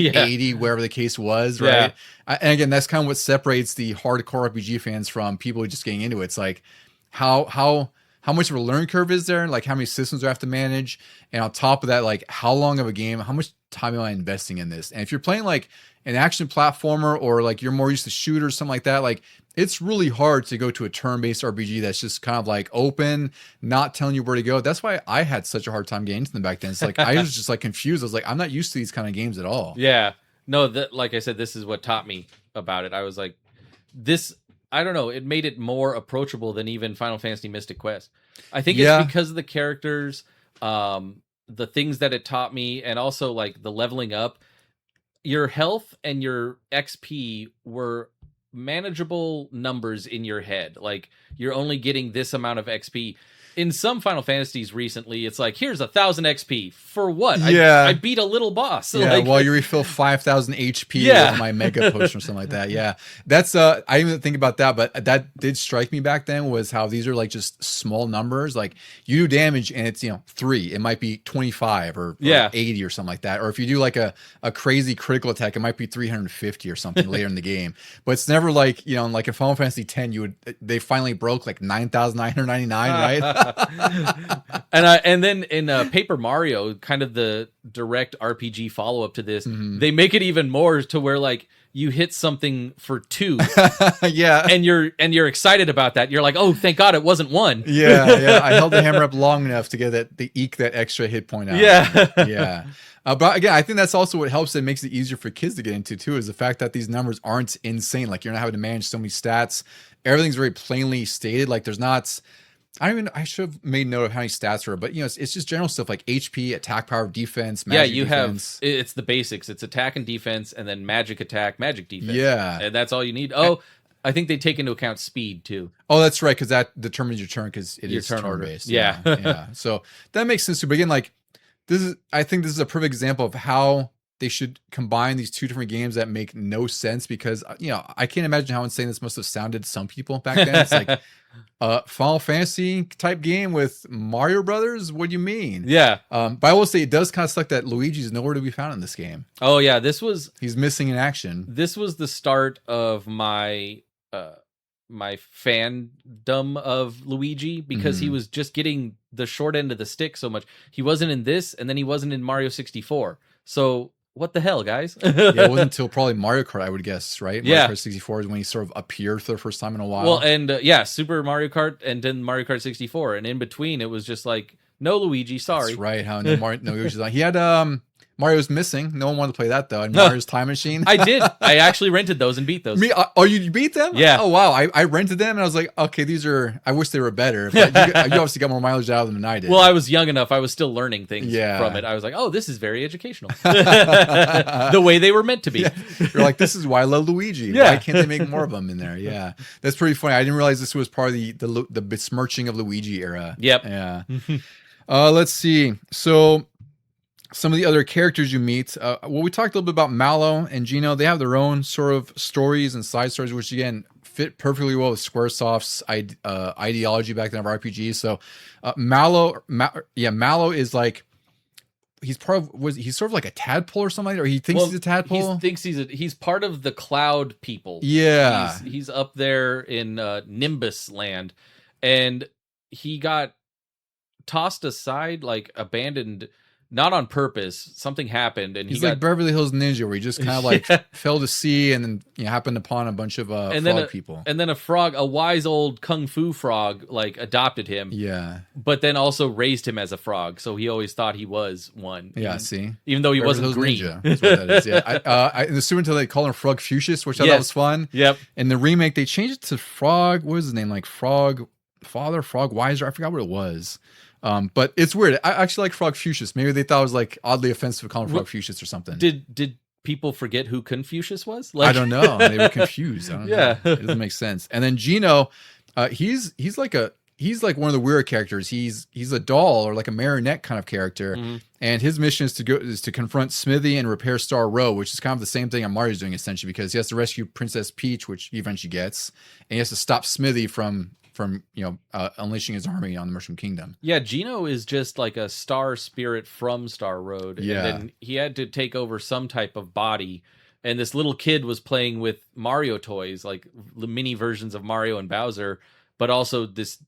80, wherever the case was, right? And again, that's kind of what separates the hardcore RPG fans from people just getting into it. It's like how much of a learning curve is there? Like how many systems do I have to manage? And on top of that, like how long of a game, how much time am I investing in this? And if you're playing like an action platformer, or like you're more used to shooters, something like that, like it's really hard to go to a turn-based RPG that's just kind of like open, not telling you where to go. That's why I had such a hard time getting into them back then. It's like I was just like confused. I was like, I'm not used to these kind of games at all. Yeah. No, like I said, this is what taught me about it. I was like, this, I don't know, it made it more approachable than even Final Fantasy Mystic Quest. I think it's because of the characters, the things that it taught me, and also like the leveling up. Your health and your XP were manageable numbers in your head. Like, you're only getting this amount of XP. In some Final Fantasies recently, it's like, here's 1,000 XP. For what? Yeah. I beat a little boss. Yeah, like, while you refill 5,000 HP with my mega potion or something like that. Yeah. That's I didn't even think about that, but that did strike me back then, was how these are like just small numbers. Like, you do damage and it's 3. It might be 25 or 80 or something like that. Or if you do like a crazy critical attack, it might be 350 or something later in the game. But it's never like, like in Final Fantasy X, they finally broke like 9,999, right? And then in Paper Mario, kind of the direct RPG follow up to this, they make it even more to where like you hit something for 2, and you're excited about that. You're like, oh, thank God it wasn't 1. Yeah. I held the hammer up long enough to get to eke that extra hit point out. Yeah. But again, I think that's also what helps. It makes it easier for kids to get into too, is the fact that these numbers aren't insane. Like, you're not having to manage so many stats. Everything's very plainly stated. Like, there's not. I should have made note of how many stats are, but it's just general stuff like HP, attack power, defense, magic defense. It's the basics. It's attack and defense, and then magic attack, magic defense. Yeah. And that's all you need. Oh, I think they take into account speed too. Oh, that's right, because that determines your turn, because it is turn order based. Yeah. So that makes sense too. But again, like, I think this is a perfect example of how they should combine these two different games that make no sense, because I can't imagine how insane this must have sounded to some people back then. It's like Final Fantasy type game with Mario Brothers. What do you mean? Yeah. But I will say it does kind of suck that Luigi's nowhere to be found in this game. Oh yeah, he's missing in action. This was the start of my my fandom of Luigi, because he was just getting the short end of the stick so much. He wasn't in this, and then he wasn't in Mario 64. So what the hell, guys? Yeah, it wasn't until probably Mario Kart, I would guess, right? Mario Kart 64 is when he sort of appeared for the first time in a while. Well, and Super Mario Kart, and then Mario Kart 64, and in between it was just like, no Luigi, sorry. That's right. How no Luigi's on. He had Mario's Missing. No one wanted to play that though. And Mario's Time Machine. I did. I actually rented those and beat those. Me? Oh, you beat them? Yeah. Oh wow. I rented them and I was like, okay, these are. I wish they were better. But you obviously got more mileage out of them than I did. Well, I was young enough. I was still learning things from it. I was like, oh, this is very educational. The way they were meant to be. Yeah. You're like, this is why I love Luigi. Yeah. Why can't they make more of them in there? Yeah, that's pretty funny. I didn't realize this was part of the besmirching of Luigi era. Yep. Yeah. Let's see. So, some of the other characters you meet. We talked a little bit about Mallow and Gino. They have their own sort of stories and side stories, which again fit perfectly well with Squaresoft's ideology back then of RPGs. So, Mallow is like, he's he's sort of like a tadpole or something, or he thinks he's a tadpole. He thinks he's part of the cloud people. Yeah, he's up there in Nimbus land, and he got tossed aside, like abandoned. Not on purpose. Something happened, and he's like Beverly Hills Ninja, where he just kind of like fell to sea, and then happened upon a bunch of frog people. And then a wise old kung fu frog, like adopted him. Yeah, but then also raised him as a frog, so he always thought he was one. Yeah, even though he Beverly wasn't green. Ninja, that's what that is. Yeah, in the Super Nintendo they call him Frog Fuchsius, which I thought was fun. Yep. In the remake they changed it to Frog. What was his name? Like Frog Father, Frog Wiser. I forgot what it was. But it's weird. I actually like Frog Fuchsius. Maybe they thought it was like oddly offensive to call him Frog Fuchsius or something. Did people forget who Confucius was? I don't know. They were confused. I don't know. It doesn't make sense. And then Gino, he's like one of the weird characters. He's a doll or like a marionette kind of character. Mm-hmm. And his mission is to confront Smithy and repair Star Row, which is kind of the same thing Mario's doing essentially, because he has to rescue Princess Peach, which he eventually gets, and he has to stop Smithy from unleashing his army on the Mushroom Kingdom. Yeah, Gino is just like a star spirit from Star Road. Yeah. And then he had to take over some type of body. And this little kid was playing with Mario toys, like mini versions of Mario and Bowser, but also this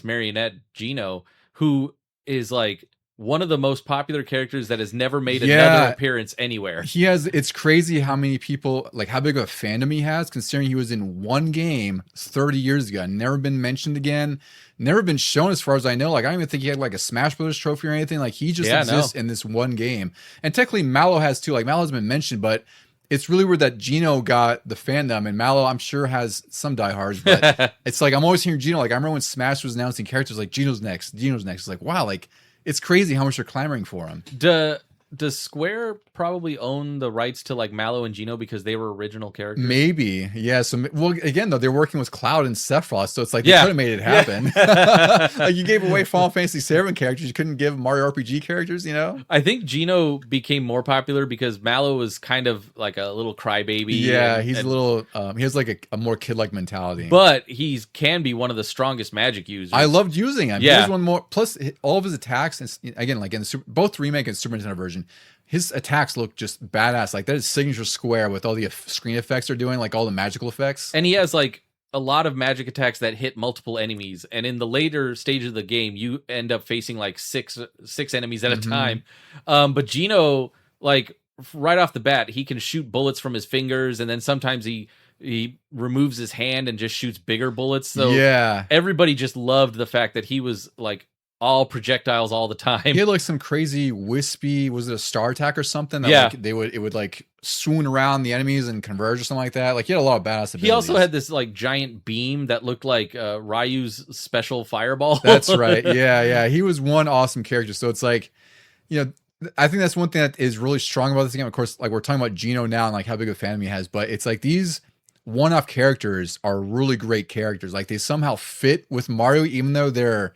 marionette Gino, who is like one of the most popular characters that has never made another appearance anywhere. It's crazy how many people, like how big of a fandom he has, considering he was in one game 30 years ago, never been mentioned again, never been shown as far as I know. Like, I don't even think he had like a Smash Brothers trophy or anything. Like, he just exists in this one game. And technically Mallow has too. Like, Mallow's been mentioned, but it's really weird that Gino got the fandom, and Mallow, I'm sure, has some diehards, but it's like, I'm always hearing Gino. Like, I remember when Smash was announcing characters, like, Gino's next. It's like, wow, like, it's crazy how much they're clamoring for him. does Square probably own the rights to like Mallow and Gino because they were original characters? Maybe, yeah. So, well, again, though, they're working with Cloud and Sephiroth, so it's like they Yeah. could have made it happen. Yeah. Like you gave away Final Fantasy VII characters, you couldn't give Mario RPG characters, you know? I think Gino became more popular because Mallow was kind of like a little crybaby. Yeah, he's a little. He has like a more kid-like mentality. But he can be one of the strongest magic users. I loved using him. Yeah. Here's one more. Plus, all of his attacks, and again, like in both remake and Super Nintendo version, his attacks look just badass. Like that is signature Square with all the screen effects they're doing, like all the magical effects. And he has like a lot of magic attacks that hit multiple enemies. And in the later stage of the game, you end up facing like six enemies at a time. But Gino, like right off the bat, he can shoot bullets from his fingers, and then sometimes he removes his hand and just shoots bigger bullets. So yeah, everybody just loved the fact that he was like all projectiles all the time. He had like some crazy wispy, was it a star attack or something? That, yeah, like, it would like swoon around the enemies and converge or something like that. Like he had a lot of badass abilities. He also had this like giant beam that looked like Ryu's special fireball. That's right. Yeah. He was one awesome character. So it's like, you know, I think that's one thing that is really strong about this game. Of course, like we're talking about Gino now and like how big of a fan he has, but it's like these one-off characters are really great characters. Like they somehow fit with Mario, even though they're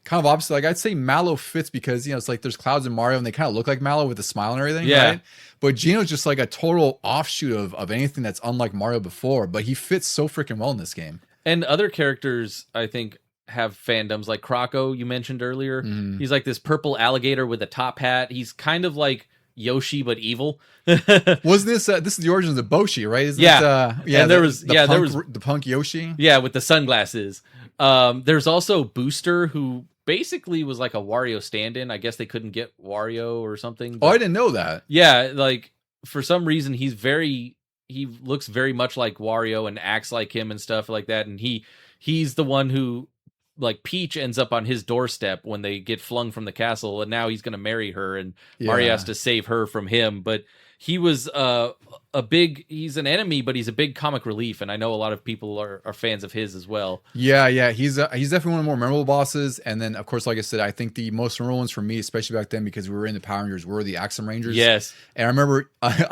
kind of opposite. Like I'd say Mallow fits because, you know, it's like there's Clouds and Mario and they kind of look like Mallow with a smile and everything. Yeah. Right? But Gino's just like a total offshoot of anything that's unlike Mario before, but he fits so freaking well in this game. And other characters, I think, have fandoms like Croco, you mentioned earlier. He's like this purple alligator with a top hat. He's kind of like Yoshi, but evil. Wasn't this is the origins of Boshi, right? Isn't yeah. And there was the punk Yoshi. Yeah, with the sunglasses. There's also Booster, who basically was like a Wario stand-in. I guess they couldn't get Wario or something. Oh, I didn't know that. Yeah, like for some reason he looks very much like Wario and acts like him and stuff like that. And he's the one who, like, Peach ends up on his doorstep when they get flung from the castle, and now he's going to marry her, and Mario has to save her from him. But he was he's an enemy, but he's a big comic relief, and I know a lot of people are fans of his as well. Yeah, he's definitely one of the more memorable bosses. And then, of course, like I said, I think the most memorable ones for me, especially back then, because we were in the Power Rangers, were the Axum Rangers. Yes, and I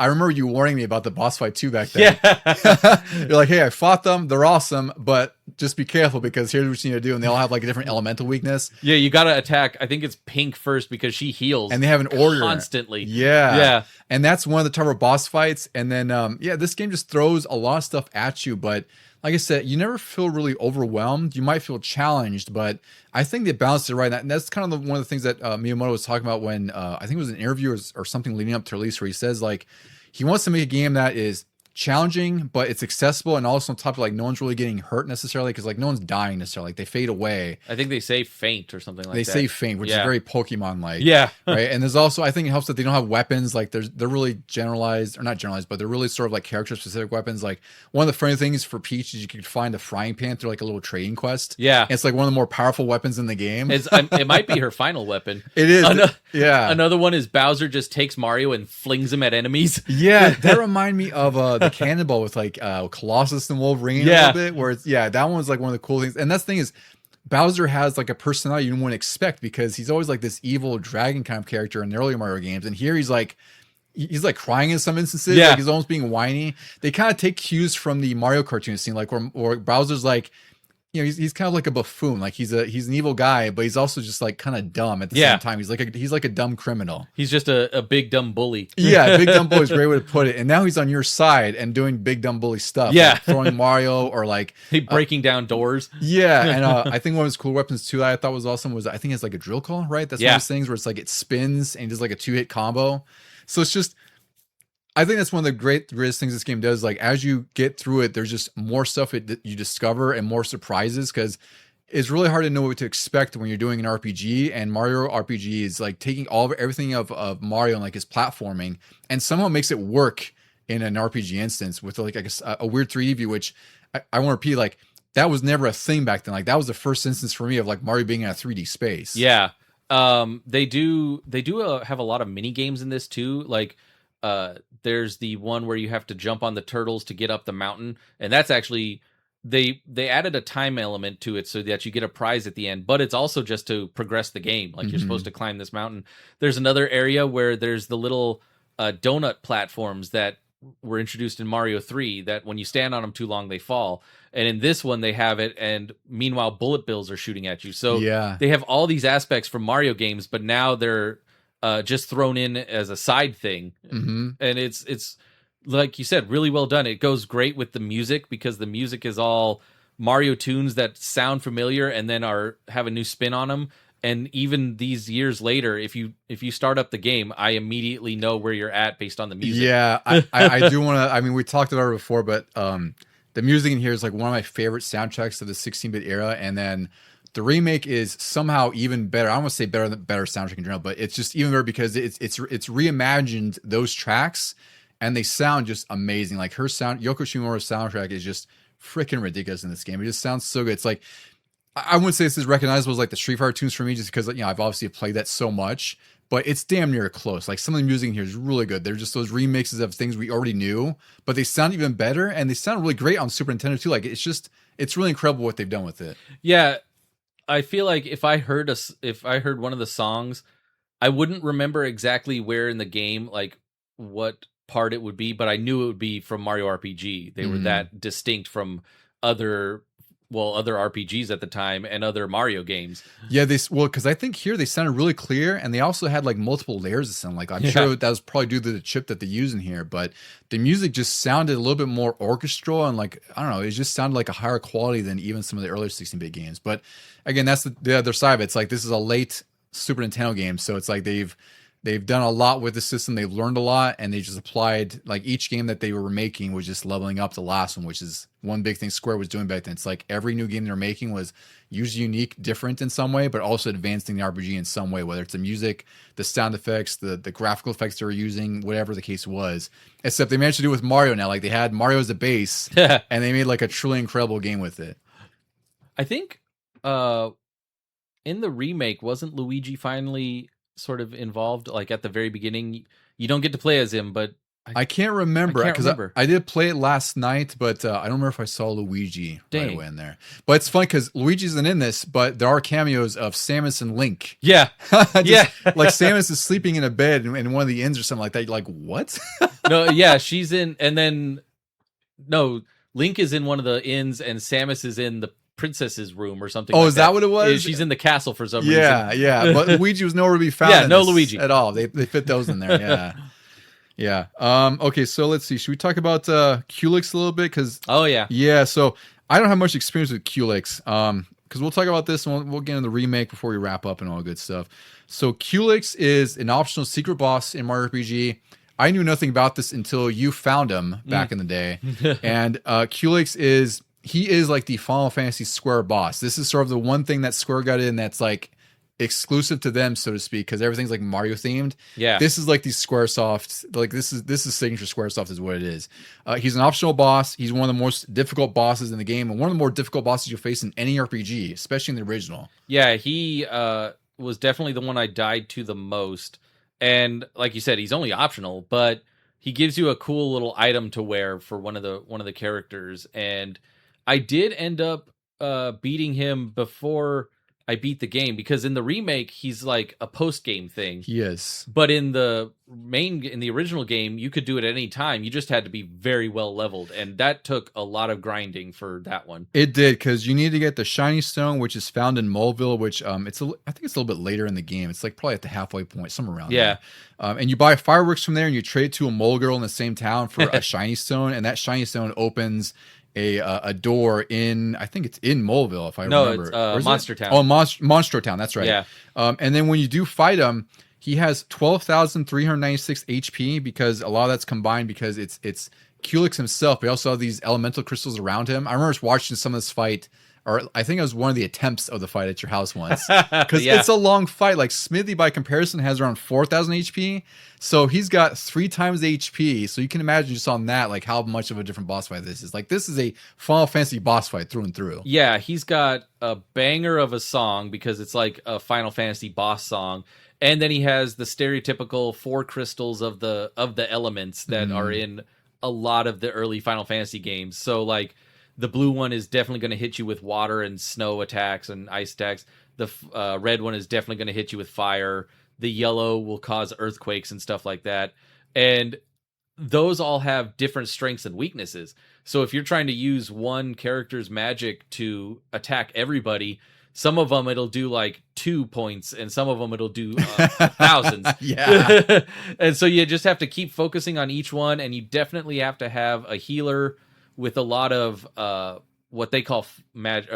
remember you warning me about the boss fight too back then. Yeah, you're like, hey, I fought them, they're awesome, but just be careful because here's what you need to do, and they all have like a different elemental weakness. Yeah, you got to attack. I think it's Pink first because she heals, and they have an order constantly. Yeah, and that's one of the tougher boss fights. And then, this game just throws a lot of stuff at you, but like I said, you never feel really overwhelmed. You might feel challenged, but I think they balanced it right. And that's kind of one of the things that Miyamoto was talking about when I think it was an interview or something leading up to release, where he says like he wants to make a game that is challenging, but it's accessible, and also on top of like no one's really getting hurt necessarily, because like no one's dying necessarily, like they fade away. I think they say faint or something like that. They say faint, which is very Pokemon like. Yeah. Right. And there's also, I think it helps that they don't have weapons. Like they're really generalized, or not generalized, but they're really sort of like character specific weapons. Like one of the funny things for Peach is you could find a frying pan through like a little trading quest. Yeah. And it's like one of the more powerful weapons in the game. It might be her final weapon. It is. Yeah. Another one is Bowser just takes Mario and flings him at enemies. Yeah. That reminded me of the cannonball with like Colossus and Wolverine a little bit, where it's that one's like one of the cool things. And that's the thing is, Bowser has like a personality you wouldn't expect, because he's always like this evil dragon kind of character in the earlier Mario games, and here he's like crying in some instances. Like he's almost being whiny. They kind of take cues from the Mario cartoon scene, like where Bowser's like, you know, he's kind of like a buffoon. Like he's an evil guy, but he's also just like kind of dumb at the same time. He's like a dumb criminal. He's just a big dumb bully. Yeah, big dumb bully is a great way to put it. And now he's on your side and doing big dumb bully stuff. Yeah, like throwing Mario, or like breaking down doors. Yeah, and I think one of his cool weapons too that I thought was awesome was, I think it's like a drill call, right? That's one of those things where it's like it spins and does like a 2-hit combo. So it's just, I think that's one of the greatest things this game does. Like as you get through it, there's just more stuff that you discover and more surprises, because it's really hard to know what to expect when you're doing an RPG. And Mario RPG is like taking everything of Mario and like his platforming, and somehow makes it work in an RPG instance with like a weird 3D view, which I want to repeat, like that was never a thing back then. Like that was the first instance for me of like Mario being in a 3D space. Yeah. They do have a lot of mini games in this too. Like, there's the one where you have to jump on the turtles to get up the mountain, and that's actually they added a time element to it so that you get a prize at the end, but it's also just to progress the game. Like you're supposed to climb this mountain. There's another area where there's the little donut platforms that were introduced in Mario 3 that when you stand on them too long, they fall. And in this one, they have it, and meanwhile, bullet bills are shooting at you. So they have all these aspects from Mario games, but now they're just thrown in as a side thing. And it's like you said, really well done. It goes great with the music because the music is all Mario tunes that sound familiar and then have a new spin on them. And even these years later, if you start up the game, I immediately know where you're at based on the music. Yeah, I do want to. I mean, we talked about it before, but the music in here is like one of my favorite soundtracks of the 16-bit era, and then the remake is somehow even better. I don't want to say better soundtrack in general, but it's just even better because it's reimagined those tracks. And they sound just amazing. Like Yoko Shimomura's soundtrack is just freaking ridiculous in this game. It just sounds so good. It's like, I wouldn't say this is recognizable as like the Street Fighter tunes for me, just because, I've obviously played that so much, but it's damn near close. Like some of the music in here is really good. They're just those remixes of things we already knew, but they sound even better, and they sound really great on Super Nintendo too. Like it's really incredible what they've done with it. Yeah, I feel like if I heard one of the songs, I wouldn't remember exactly where in the game, like what part it would be, but I knew it would be from Mario RPG. They were that distinct from other RPGs at the time and other Mario games. Yeah, because I think here they sounded really clear, and they also had like multiple layers of sound. Like I'm sure that was probably due to the chip that they use in here, but the music just sounded a little bit more orchestral, and like I don't know, it just sounded like a higher quality than even some of the earlier 16-bit games. But again, that's the other side of it. It's like this is a late Super Nintendo game, so it's like they've done a lot with the system. They've learned a lot, and they just applied, like each game that they were making was just leveling up the last one, which is one big thing Square was doing back then. It's like every new game they're making was usually unique, different in some way, but also advancing the RPG in some way, whether it's the music, the sound effects, the graphical effects they were using, whatever the case was. Except they managed to do it with Mario now. Like they had Mario as a base, and they made like a truly incredible game with it. I think in the remake, wasn't Luigi finally sort of involved, like at the very beginning? You don't get to play as him, but I can't remember because I did play it last night, but I don't remember if I saw Luigi right away in there. But it's funny because Luigi isn't in this, but there are cameos of Samus and Link. Yeah, like Samus is sleeping in a bed in one of the inns or something like that. You're like, what? No, yeah, she's in, and then Link is in one of the inns, and Samus is in the princess's room or something. Oh, is that what it was? She's in the castle for some reason. Yeah. But Luigi was nowhere to be found. Yeah, no Luigi at all. They fit those in there. Yeah. Okay, so let's see. Should we talk about Culex a little bit? Yeah. So I don't have much experience with Culex. Because we'll talk about this and we'll get into the remake before we wrap up and all good stuff. So Culex is an optional secret boss in Mario RPG. I knew nothing about this until you found him back in the day. And Culex is like the Final Fantasy Square boss. This is sort of the one thing that Square got in that's like exclusive to them, so to speak, because everything's like Mario themed. Yeah, this is like the SquareSoft. Like this is signature SquareSoft is what it is. He's an optional boss. He's one of the most difficult bosses in the game, and one of the more difficult bosses you'll face in any RPG, especially in the original. Yeah, he was definitely the one I died to the most. And like you said, he's only optional, but he gives you a cool little item to wear for one of the characters. And I did end up beating him before I beat the game, because in the remake he's like a post-game thing. Yes. But in the original game, you could do it at any time. You just had to be very well leveled, and that took a lot of grinding for that one. It did, because you need to get the shiny stone, which is found in Moleville, which I think it's a little bit later in the game. It's like probably at the halfway point, somewhere around there. And you buy fireworks from there, and you trade it to a mole girl in the same town for a shiny stone, and that shiny stone opens a door in, I think it's in Moleville, if I remember. No, it's Monster Town. Oh, Monstro Town, that's right. Yeah. And then when you do fight him, he has 12,396 HP, because a lot of that's combined because it's Culex himself, but he also have these elemental crystals around him. I remember watching some of this fight, or I think it was one of the attempts of the fight at your house once, because it's a long fight. Like Smithy, by comparison, has around 4,000 HP, so he's got 3 times the HP. So you can imagine just on that, like how much of a different boss fight this is. Like this is a Final Fantasy boss fight through and through. Yeah, he's got a banger of a song because it's like a Final Fantasy boss song, and then he has the stereotypical 4 crystals of the elements that are in a lot of the early Final Fantasy games. So like The blue one is definitely going to hit you with water and snow attacks and ice attacks. The red one is definitely going to hit you with fire. The yellow will cause earthquakes and stuff like that. And those all have different strengths and weaknesses. So if you're trying to use one character's magic to attack everybody, some of them it'll do like 2 points, and some of them it'll do thousands. Yeah. And so you just have to keep focusing on each one, and you definitely have to have a healer with a lot of what they call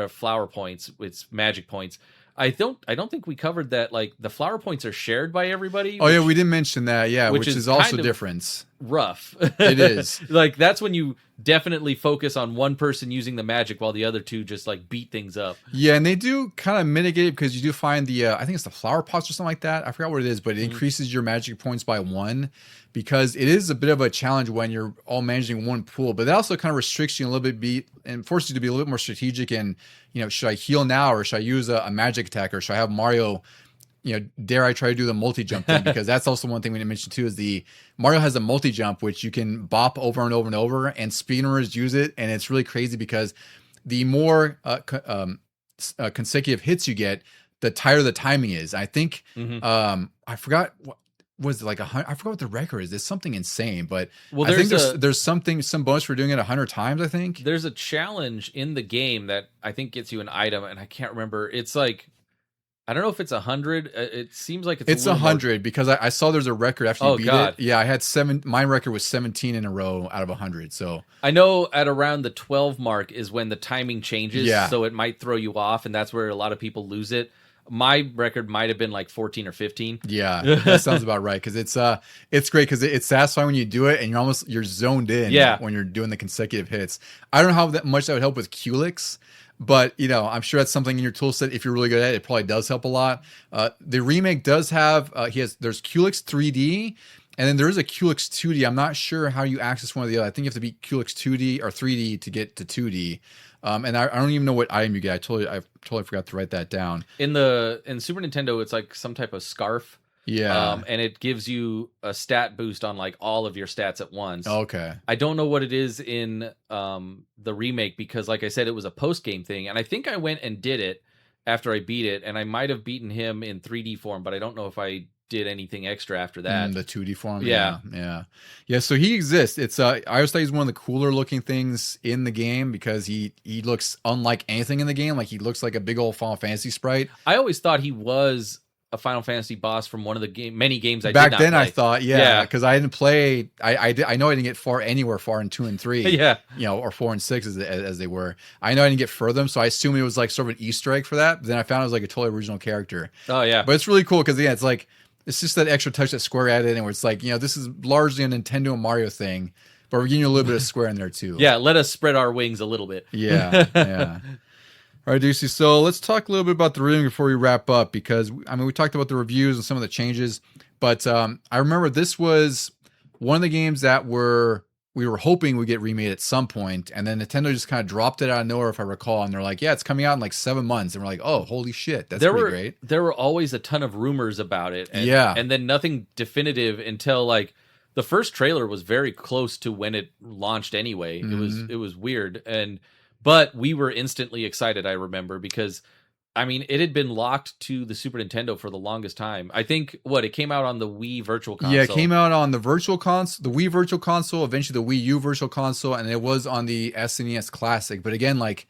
flower points. It's magic points. I don't think we covered that. Like the flower points are shared by everybody. Oh yeah, we didn't mention that. Yeah, which is also kind of different. Rough. It is. Like that's when you definitely focus on one person using the magic while the other two just like beat things up. Yeah, and they do kind of mitigate it because you do find the I think it's the flower pots or something like that. I forgot what it is, but it increases your magic points by 1 because it is a bit of a challenge when you're all managing one pool. But that also kind of restricts you a little bit and forces you to be a little bit more strategic. And should I heal now or should I use a magic attack or should I have Mario? Dare I try to do the multi-jump thing? Because that's also one thing we didn't mention too is Mario has a multi-jump, which you can bop over and over and over, and speedrunners use it. And it's really crazy because the more consecutive hits you get, the tighter the timing is. I think, I forgot, what was it like I forgot what the record is. It's something insane, but I think there's some bonus for doing it 100 times, I think. There's a challenge in the game that I think gets you an item, and I can't remember. It's like, I don't know if it's 100. It seems like it's 100 because I saw there's a record after you beat it. Yeah, I had 7. My record was 17 in a row out of 100. So I know at around the 12 mark is when the timing changes. Yeah. So it might throw you off, and that's where a lot of people lose it. My record might have been like 14 or 15. Yeah, that sounds about right because it's great because it's satisfying when you do it and you're zoned in. Yeah. When you're doing the consecutive hits. I don't know how much that would help with Culex. But, I'm sure that's something in your tool set. If you're really good at it, it probably does help a lot. The remake does have, there's Culex 3D, and then there is a Culex 2D. I'm not sure how you access one or the other. I think you have to be Culex 2D or 3D to get to 2D. And I don't even know what item you get. I totally forgot to write that down. In Super Nintendo, it's like some type of scarf. Yeah. And it gives you a stat boost on like all of your stats at once. Okay. I don't know what it is in the remake because, like I said, it was a post-game thing. And I think I went and did it after I beat it. And I might have beaten him in 3D form, but I don't know if I did anything extra after that. The 2D form? Yeah. Yeah, so he exists. It's I always thought he's one of the cooler looking things in the game because he looks unlike anything in the game. Like he looks like a big old Final Fantasy sprite. I always thought he was a Final Fantasy boss from one of the many games I back did not then play. I thought because I didn't play I know I didn't get far in 2 and 3 yeah, or 4 and 6 as they were. I know I didn't get further them, so I assumed it was like sort of an Easter egg for that, but then I found it was like a totally original character. Oh yeah, but it's really cool because it's like it's just that extra touch that Square added in where it's like this is largely a Nintendo and Mario thing, but we're getting you a little bit of Square in there too. Yeah, let us spread our wings a little bit. Yeah. All right, Deucy. So let's talk a little bit about the reviewing before we wrap up because, we talked about the reviews and some of the changes, but I remember this was one of the games that we were hoping would get remade at some point, and then Nintendo just kind of dropped it out of nowhere, if I recall, and they're like, yeah, it's coming out in like 7 months, and we're like, oh, holy shit, that's pretty great. There were always a ton of rumors about it, and then nothing definitive until like the first trailer was very close to when it launched anyway. It was weird, but we were instantly excited, I remember, because it had been locked to the Super Nintendo for the longest time. I think it came out on the Wii Virtual Console. Yeah, it came out on the Virtual Console, the Wii Virtual Console, eventually the Wii U Virtual Console, and it was on the SNES Classic. But again, like,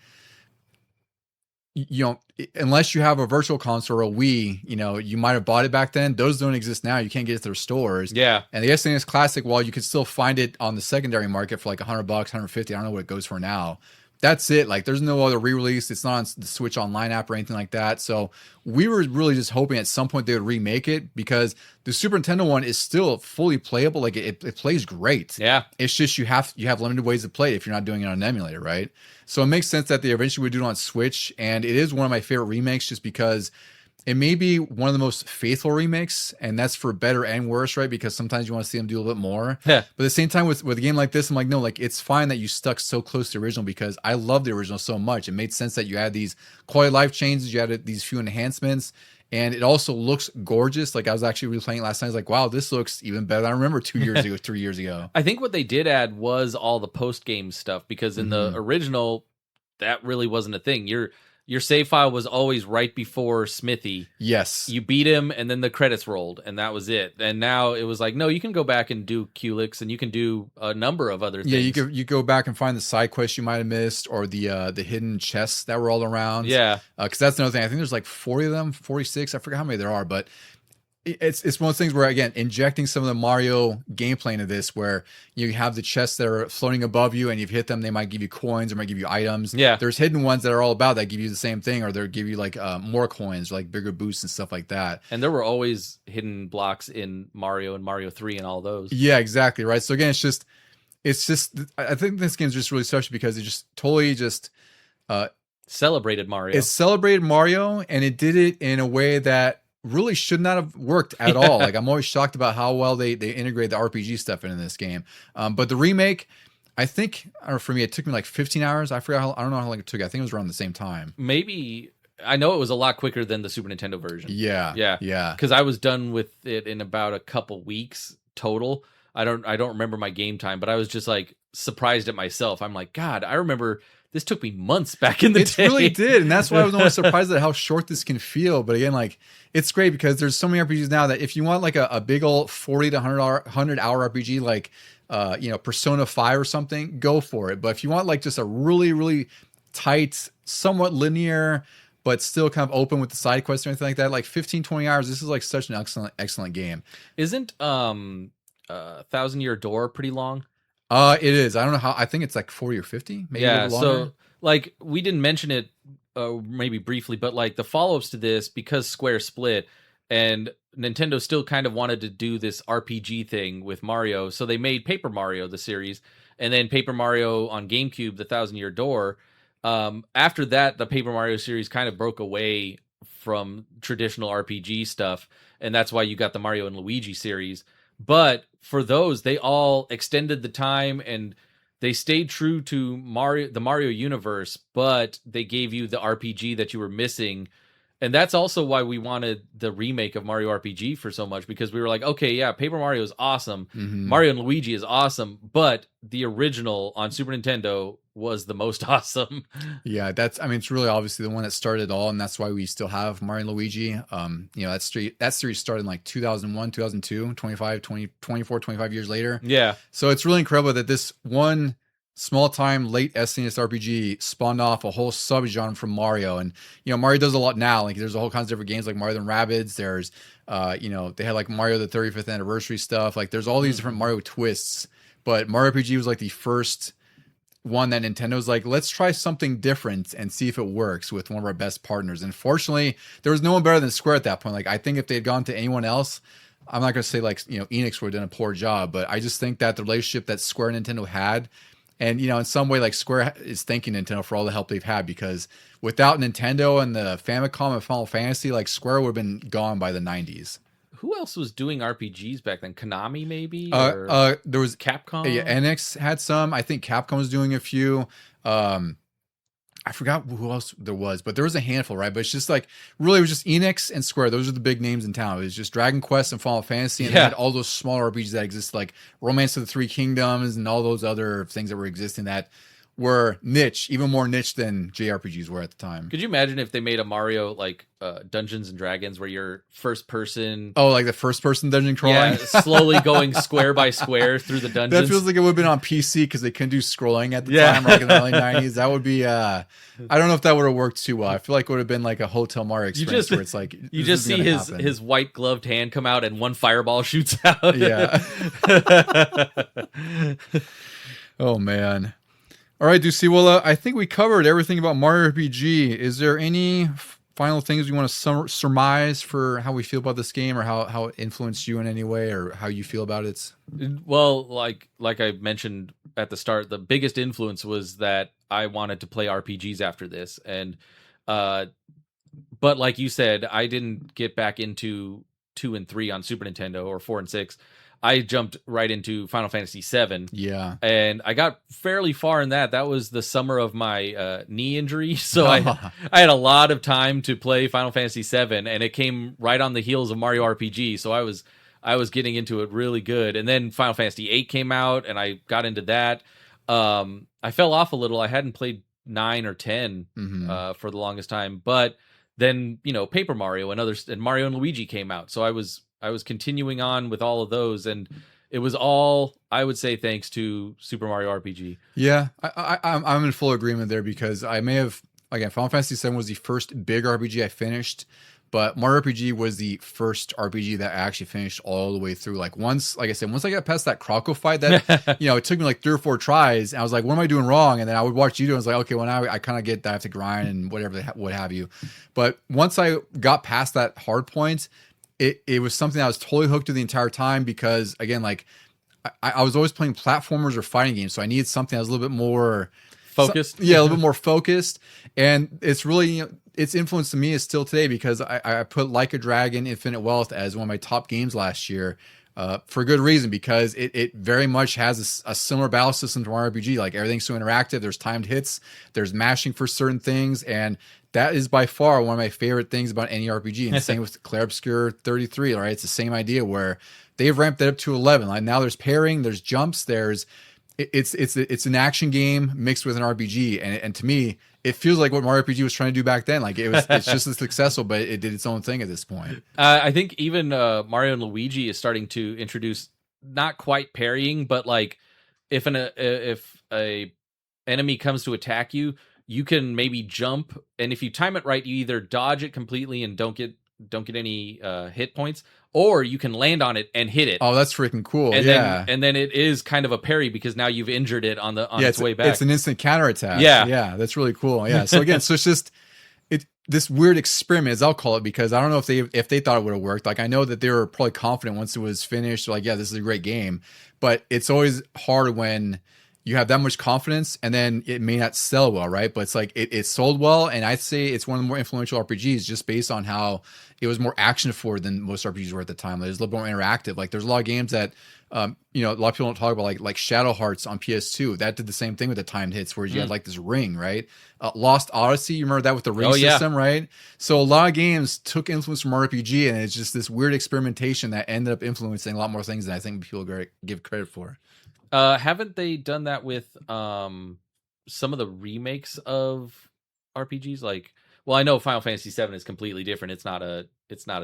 unless you have a Virtual Console or a Wii, you might have bought it back then. Those don't exist now. You can't get it to their stores. Yeah. And the SNES Classic, while you could still find it on the secondary market for like $100, $150, I don't know what it goes for now. That's it. Like, there's no other re-release. It's not on the Switch Online app or anything like that. So we were really just hoping at some point they would remake it because the Super Nintendo one is still fully playable. Like, it plays great. Yeah. It's just you have limited ways to play it if you're not doing it on an emulator, right? So it makes sense that they eventually would do it on Switch, and it is one of my favorite remakes just because it may be one of the most faithful remakes, and that's for better and worse, right? Because sometimes you want to see them do a little bit more. Yeah. But at the same time, with a game like this, I'm like, no, like, it's fine that you stuck so close to the original because I love the original so much. It made sense that you had these quality of life changes, you had these few enhancements, and it also looks gorgeous. Like, I was actually replaying it last night. I was like, wow, this looks even better than I remember 2 years ago, 3 years ago. I think what they did add was all the post-game stuff because in the original, that really wasn't a thing. Your save file was always right before Smithy. Yes. You beat him, and then the credits rolled, and that was it. And now it was like, no, you can go back and do Culex, and you can do a number of other things. Yeah, you go back and find the side quests you might have missed, or the hidden chests that were all around. Yeah. Because that's another thing. I think there's like 40 of them, 46. I forget how many there are, but it's one of those things where, again, injecting some of the Mario gameplay into this, where you have the chests that are floating above you, and you've hit them, they might give you coins or might give you items. Yeah. There's hidden ones that are all about that give you the same thing, or they'll give you like more coins, like bigger boosts and stuff like that. And there were always hidden blocks in Mario and Mario 3 and all those. Yeah, exactly, right? So again, it's just I think this game's just really special because it just totally just celebrated Mario. it celebrated Mario, and it did it in a way that really should not have worked at all. Like, I'm always shocked about how well they integrate the RPG stuff into this game. But the remake, I think, or for me, it took me like 15 hours. I don't know how long it took. I think it was around the same time. Maybe, I know it was a lot quicker than the Super Nintendo version. Yeah. Because I was done with it in about a couple weeks total. I don't remember my game time, but I was just like surprised at myself. I'm like, God, I remember this took me months back in the day. It really did, and that's why I was almost surprised at how short this can feel. But again, like, it's great because there's so many RPGs now that if you want like a big old 40 to 100 hour RPG, like Persona 5 or something, go for it. But if you want like just a really, really tight, somewhat linear, but still kind of open with the side quests or anything like that, like 15, 20 hours, this is like such an excellent game. Isn't Thousand Year Door pretty long? It is. I don't know how. I think it's like 40 or 50, maybe a little longer. So like we didn't mention it maybe briefly, but like the follow-ups to this, because Square split and Nintendo still kind of wanted to do this RPG thing with Mario, so they made Paper Mario the series, and then Paper Mario on GameCube, the Thousand Year Door. After that, the Paper Mario series kind of broke away from traditional RPG stuff, and that's why you got the Mario and Luigi series. But for those, they all extended the time and they stayed true to the Mario universe, but they gave you the RPG that you were missing. And that's also why we wanted the remake of Mario RPG for so much, because we were like, okay, yeah, Paper Mario is awesome. Mm-hmm. Mario and Luigi is awesome, but the original on Super Nintendo was the most awesome. Yeah, it's really obviously the one that started it all, and that's why we still have Mario and Luigi. That series started in like 2001, 2002, 24, 25 years later. Yeah. So it's really incredible that this one small-time late SNES RPG spawned off a whole subgenre from Mario. And, Mario does a lot now. Like, there's a whole kinds of different games like Mario and Rabbids. There's, they had like Mario the 35th anniversary stuff. Like, there's all these different Mario twists. But Mario RPG was like the first one that Nintendo's like, let's try something different and see if it works with one of our best partners. And fortunately, there was no one better than Square at that point. Like, I think if they had gone to anyone else, I'm not going to say like, Enix would have done a poor job, but I just think that the relationship that Square and Nintendo had, and, in some way, like, Square is thanking Nintendo for all the help they've had, because without Nintendo and the Famicom and Final Fantasy, like, Square would have been gone by the 90s. Who else was doing RPGs back then? Konami, maybe? There was Capcom. Yeah, NX had some. I think Capcom was doing a few. I forgot who else there was, but there was a handful, right? But it's just like, really, it was just Enix and Square. Those are the big names in town. It was just Dragon Quest and Final Fantasy, and they had all those smaller RPGs that exist, like Romance of the Three Kingdoms and all those other things that were existing that were niche, even more niche than JRPGs were at the time. Could you imagine if they made a Mario like Dungeons and Dragons, where you're first person? Oh, like the first person dungeon crawling? Yeah, slowly going square by square through the dungeons. That feels like it would have been on PC because they couldn't do scrolling at the time, like in the early 90s. That would be, I don't know if that would have worked too well. I feel like it would have been like a Hotel Mario experience where it's like, you just see his white gloved hand come out and one fireball shoots out. Yeah. Oh, man. All right, Deucy. Well, I think we covered everything about Mario RPG. Is there any final things you want to surmise for how we feel about this game, or how it influenced you in any way, or how you feel about it? Well, like I mentioned at the start, the biggest influence was that I wanted to play RPGs after this, and but like you said, I didn't get back into 2 and 3 on Super Nintendo, or 4 and 6. I jumped right into Final Fantasy VII. Yeah. And I got fairly far in that. That was the summer of my knee injury. So I had a lot of time to play Final Fantasy VII, and it came right on the heels of Mario RPG. So I was getting into it really good. And then Final Fantasy VIII came out, and I got into that. I fell off a little. I hadn't played 9 or 10 Mm-hmm. for the longest time. But then, Paper Mario and others, and Mario and Luigi came out. So I was continuing on with all of those, and it was all, I would say, thanks to Super Mario RPG. Yeah, I'm in full agreement there because I may have, again, Final Fantasy VII was the first big RPG I finished, but Mario RPG was the first RPG that I actually finished all the way through. Like once I got past that Croco fight, that it took me like 3 or 4 tries, and I was like, what am I doing wrong? And then I would watch you do it, and I was like, okay, well now I kind of get that I have to grind and whatever, what have you. But once I got past that hard point, it was something I was totally hooked to the entire time because, again, like I was always playing platformers or fighting games, so I needed something that was a little bit more focused. a little bit more focused. And it's really, its influence to me is still today because I put Like a Dragon Infinite Wealth as one of my top games last year for good reason, because it very much has a similar battle system to RPG. Like everything's so interactive. There's timed hits, there's mashing for certain things, and that is by far one of my favorite things about any RPG. And the same with Clair Obscur 33, right? It's the same idea where they've ramped it up to 11. Like now there's parrying, there's jumps, it's an action game mixed with an RPG, and to me, it feels like what Mario RPG was trying to do back then. Like it's just as successful, but it did its own thing at this point. I think even Mario and Luigi is starting to introduce not quite parrying, but like if a enemy comes to attack you, you can maybe jump, and if you time it right, you either dodge it completely and don't get any hit points, or you can land on it and hit it. Oh, that's freaking cool. And yeah. then it is kind of a parry because now you've injured it on its way back. It's an instant counterattack. Yeah. Yeah, that's really cool. Yeah. So again, so it's just this weird experiment, as I'll call it, because I don't know if they thought it would have worked. Like I know that they were probably confident once it was finished, like, yeah, this is a great game. But it's always hard when you have that much confidence and then it may not sell well, right? But it's like it sold well, and I'd say it's one of the more influential RPGs just based on how it was more action forward than most RPGs were at the time. It was a little more interactive. Like there's a lot of games that a lot of people don't talk about, like Shadow Hearts on PS2. That did the same thing with the timed hits, where you had like this ring, right? Lost Odyssey, you remember that with the ring system, right? So a lot of games took influence from RPG, and it's just this weird experimentation that ended up influencing a lot more things than I think people give credit for. Haven't they done that with some of the remakes of RPGs? Like, well, I know Final Fantasy VII is completely different. It's not a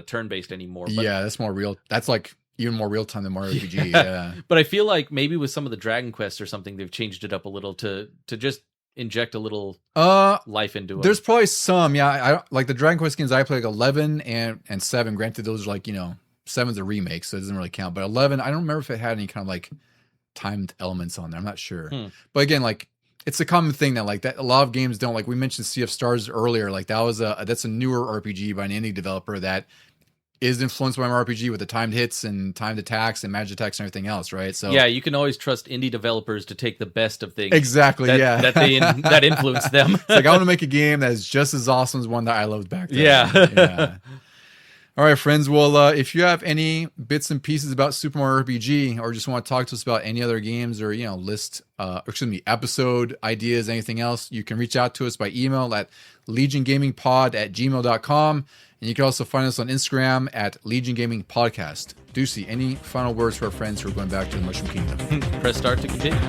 turn-based anymore. But, yeah, that's more real. That's like even more real time than Mario RPG. Yeah. But I feel like maybe with some of the Dragon Quest or something, they've changed it up a little to just inject a little life into it. There's probably some. Yeah, I like the Dragon Quest games I play, like 11 and 7. Granted, those are like 7's a remake, so it doesn't really count. But 11, I don't remember if it had any kind of like timed elements on there. I'm not sure. But again, like it's a common thing that like that a lot of games don't. Like we mentioned Sea of Stars earlier, like that's a newer RPG by an indie developer that is influenced by an RPG with the timed hits and timed attacks and magic attacks and everything else, right? So yeah, you can always trust indie developers to take the best of things. Exactly. That influence them. It's like I want to make a game that is just as awesome as one that I loved back then. Yeah. All right, friends. Well, if you have any bits and pieces about Super Mario RPG, or just want to talk to us about any other games, or episode ideas, anything else, you can reach out to us by email at LegionGamingPod@gmail.com, and you can also find us on Instagram at LegionGamingPodcast. Deucy, any final words for our friends who are going back to the Mushroom Kingdom? Press start to continue.